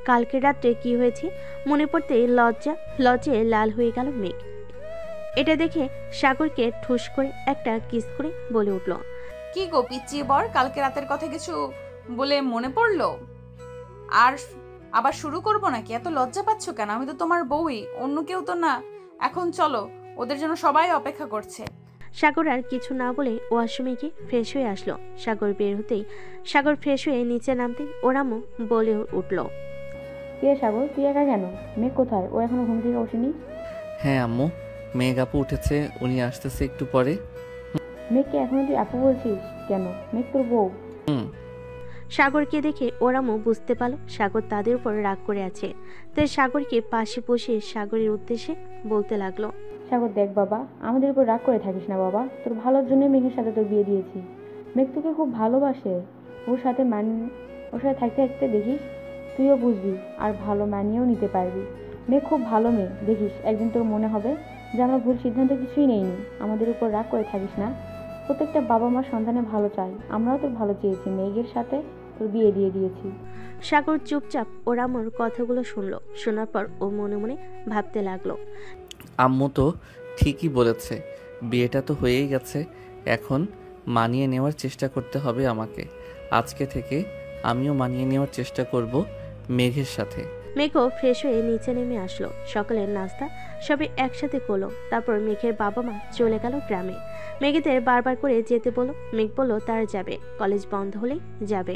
কালকে রাত্রে কি হয়েছে মনে পড়তেই লজ্জায় লাল হয়ে গেল মেঘ। এটা দেখে সাগরকে ঠুস করে একটা কিস করে বলে উঠল, কি গো পিচ্চি বর, কালকে রাতের কথা কিছু বলে মনে পড়লো? আর আবার শুরু করব নাকি? এত লজ্জা পাচ্ছ কেন? আমি তো তোমার বউই, অন্য কেউ তো না। এখন চলো, ওদের জন্য সবাই অপেক্ষা করছে। সাগর আর কিছু না বলে ওয়াশরুমে গিয়ে ফ্রেশ হয়ে আসলো। সাগর বের হতেই সাগর ফ্রেশ হয়ে নিচে নামতেই ওরামু বলে উঠল, কে সাগর, তুই একা কেন? মেঘ কোথায়? ও এখনো ঘুম থেকে ওঠেনি? হ্যাঁ আম্মু, মেঘ আপু উঠেছে, উনি আসতেছে একটু পরে। মেঘকে এখনো তুই আপু বলছিস কেন? মেঘ তোর বউ। সাগরকে দেখে ওরামু বুঝতে পারল সাগর তাদের উপর রাগ করে আছে। তাই সাগরকে পাশে বসে সাগরের উদ্দেশ্যে বলতে লাগলো, সাগর দেখ বাবা, আমাদের উপর রাগ করে থাকিস না বাবা। তোর ভালোর জন্য মেঘের সাথে তোর বিয়ে দিয়েছি। মেঘ তোকে খুব ভালোবাসে। ওর সাথে থাকতে থাকতে দেখিস তুইও বুঝবি আর ভালো মানিয়েও নিতে পারবি। মেঘ খুব ভালো মেয়ে, দেখিস একদিন তোর মনে হবে যে আমরা ভুল সিদ্ধান্ত কিছুই নেইনি। আমাদের উপর রাগ করে থাকিস না। প্রত্যেকটা বাবা মা সন্তানের ভালো চায়। আমরাও তোর ভালো চেয়েছি, মেঘের সাথে তোর বিয়ে দিয়ে দিয়েছি। সাগর চুপচাপ ওরামুর কথাগুলো শুনলো। শোনার পর ও মনে মনে ভাবতে লাগলো, আম্মু তো ঠিকই বলেছে, বিয়েটা তো হয়েই গেছে, এখন মানিয়ে নেওয়ার চেষ্টা করতে হবে আমাকে। আজকে থেকে আমিও মানিয়ে নেওয়ার চেষ্টা করব মেঘের সাথে। মেঘও ফ্রেশ হয়ে নিচে নেমে আসলো। সকালের নাস্তা সবে একসাথে করলো। তারপর মেঘের বাবা মা চলে গেল গ্রামে। মেঘেদের বারবার করে যেতে বলল। মেঘ বলল তার যাবে, কলেজ বন্ধ হলেই যাবে।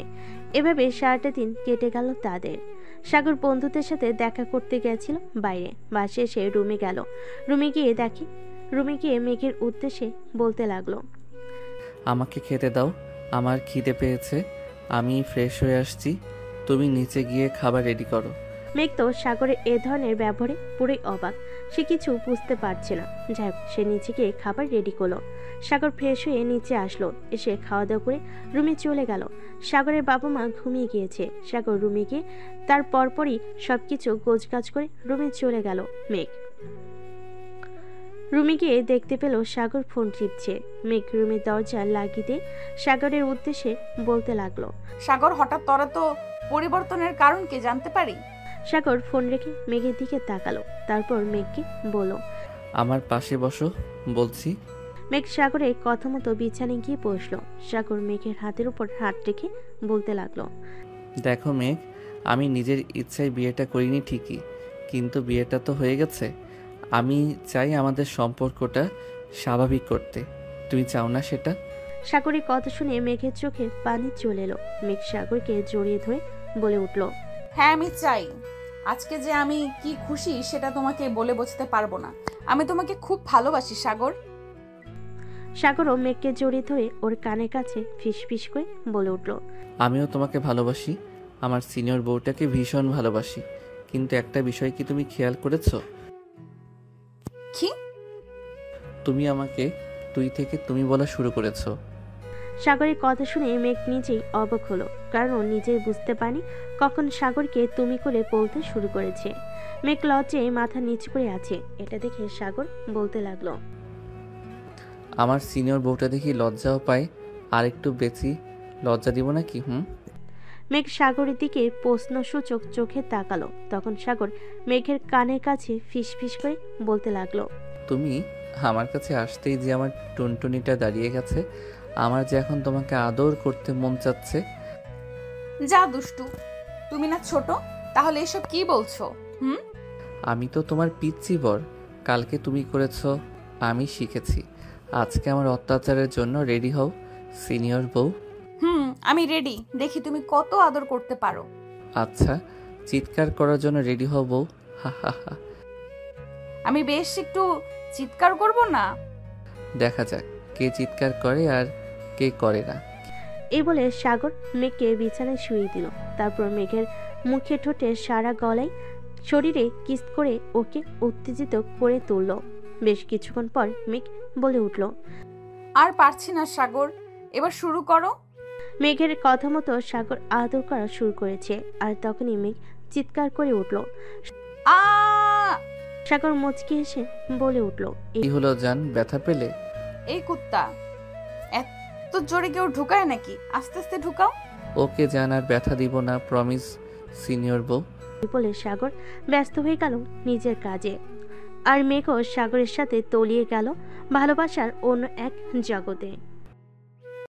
এভাবে সারাটা দিন কেটে গেল তাদের। সাগর বন্ধুদের সাথে দেখা করতে গেছিল বাইরে। বাসে এসে রুমে গেল। রুমে গিয়ে মেঘের উদ্দেশ্যে বলতে লাগলো, আমাকে খেতে দাও, আমার খিদে পেয়েছে, আমি ফ্রেশ হয়ে আসছি, তুমি নিচে গিয়ে খাবার রেডি করো। মেঘ তো সাগরের এ ধরনের ব্যবহারে পুরোই অবাক। সে কিছু বুঝতে পারছে না। যাই হোক, সে নিচে গিয়ে খাবার রেডি করলো। সাগর ফ্রেশ হয়ে নিচে আসলো। এসে খাওয়া দাওয়া করে রুমে চলে গেল। সাগরের বাবা মা ঘুমিয়ে গিয়েছে। সাগর রুমে গিয়ে তার পরপরই সবকিছু গোছগাছ করে রুমে চলে গেল মেঘ। রুমে গিয়ে দেখতে পেল সাগর ফোন টিপছে। মেঘ রুমের দরজা লাগিয়ে দিয়ে সাগরের উদ্দেশ্যে বলতে লাগলো, সাগর, হঠাৎ তোরা তো পরিবর্তনের কারণ কি জানতে পারি? সাগর ফোন রেখে মেঘের দিকে তাকালো। তারপর মেঘকে বলল, আমার পাশে বসো বলছি। মেঘ সাগরের কথা মতো বিছানায় গিয়ে বসলো। সাগর মেঘের হাতের উপর হাত রেখে বলতে লাগলো, দেখো মেঘ, আমি নিজের ইচ্ছায় বিয়েটা করিনি ঠিকই, কিন্তু বিয়েটা তো হয়ে গেছে। আমি চাই আমাদের সম্পর্কটা স্বাভাবিক করতে। তুমি চাও না সেটা? সাগরের কথা শুনে মেঘের চোখে পানি চলে এলো। মেঘ সাগরকে জড়িয়ে ধরে বলে উঠল, হ্যাঁ আমি চাই। আজকে যে আমি কি খুশি সেটা তোমাকে বলে বোঝাতে পারবো না। আমি তোমাকে খুব ভালোবাসি সাগর। সাগরও মেঘকে জড়িয়ে ধরে ওর কানের কাছে ফিস ফিস করে বলে উঠল, আমিও তোমাকে ভালোবাসি, আমার সিনিয়র বউটাকে ভীষণ ভালোবাসি। কিন্তু একটা বিষয় কি তুমি খেয়াল করেছো? কি? তুমি আমাকে তুই থেকে তুমি বলা শুরু করেছো। সাগরের কথা শুনে মেঘ নিজেই অবাক হলো, কারণ ও নিজেই বুঝতে পারেনি কখন সাগরকে তুমি করে বলতে শুরু করেছে। মেঘ লজ্জায় মাথা নিচু করে আছে। এটা দেখে সাগর বলতে লাগলো, আমার সিনিয়র বউটা দেখি লজ্জাও পায়, আর একটু বেশি লজ্জা দিব নাকি? মেঘ সাগরের দিকে প্রশ্নসূচক চোখে তাকালো। তখন সাগর মেঘের কানের কাছে ফিসফিস করে বলতে লাগলো, তুমি আমার কাছে আসতেই যে আমার টুনটুনিটা দাঁড়িয়ে গেছে, আমার যে এখন তোমাকে আদর করতে মন চাচ্ছে। যা দুষ্টু, তুমি না ছোট, তাহলে এসব কি বলছো? আমি তো তোমার পিচ্চি বর, কালকে তুমি করেছো, আমি শিখেছি। আজকে আমার অত্যাচারের জন্য রেডি হও সিনিয়র বউ। আমি রেডি, দেখি তুমি কত আদর করতে পারো। আচ্ছা, চিৎকার করার জন্য রেডি হও বউ। হা হা হা। আমি বেশ একটু চিৎকার করব না? দেখা যাক কে চিৎকার করে আর কে করে না। এই বলে সাগর মেঘকে বিছানায় শুয়ে দিল। তারপর মেঘের মুখে ঠোঁটে সারা গলায় শরীরে কিস করে ওকে উত্তেজিত করে তুলল। বেশ কিছুক্ষণ পর মেঘ বলে উঠল, আর পারছি না সাগর, এবার শুরু করো। মেঘের কথা মতো সাগর আদর করা শুরু করেছে, আর তখনই মেঘ চিৎকার করে উঠল। আ সাগর মুচকি এসে বলে উঠল, এই হলো জান, ব্যথা পেলে? এই কুত্তা, এত জোরে কেউ ঢুকায় নাকি? আস্তে আস্তে ঢুকাও। ওকে জান, আর ব্যথা দিব না, প্রমিস সিনিয়র বউ। বলে সাগর ব্যস্ত হয়ে গেল নিজের কাজে। আর মেঘও সাগরের সাথে তলিয়ে গেল ভালোবাসার অন্য এক জগতে।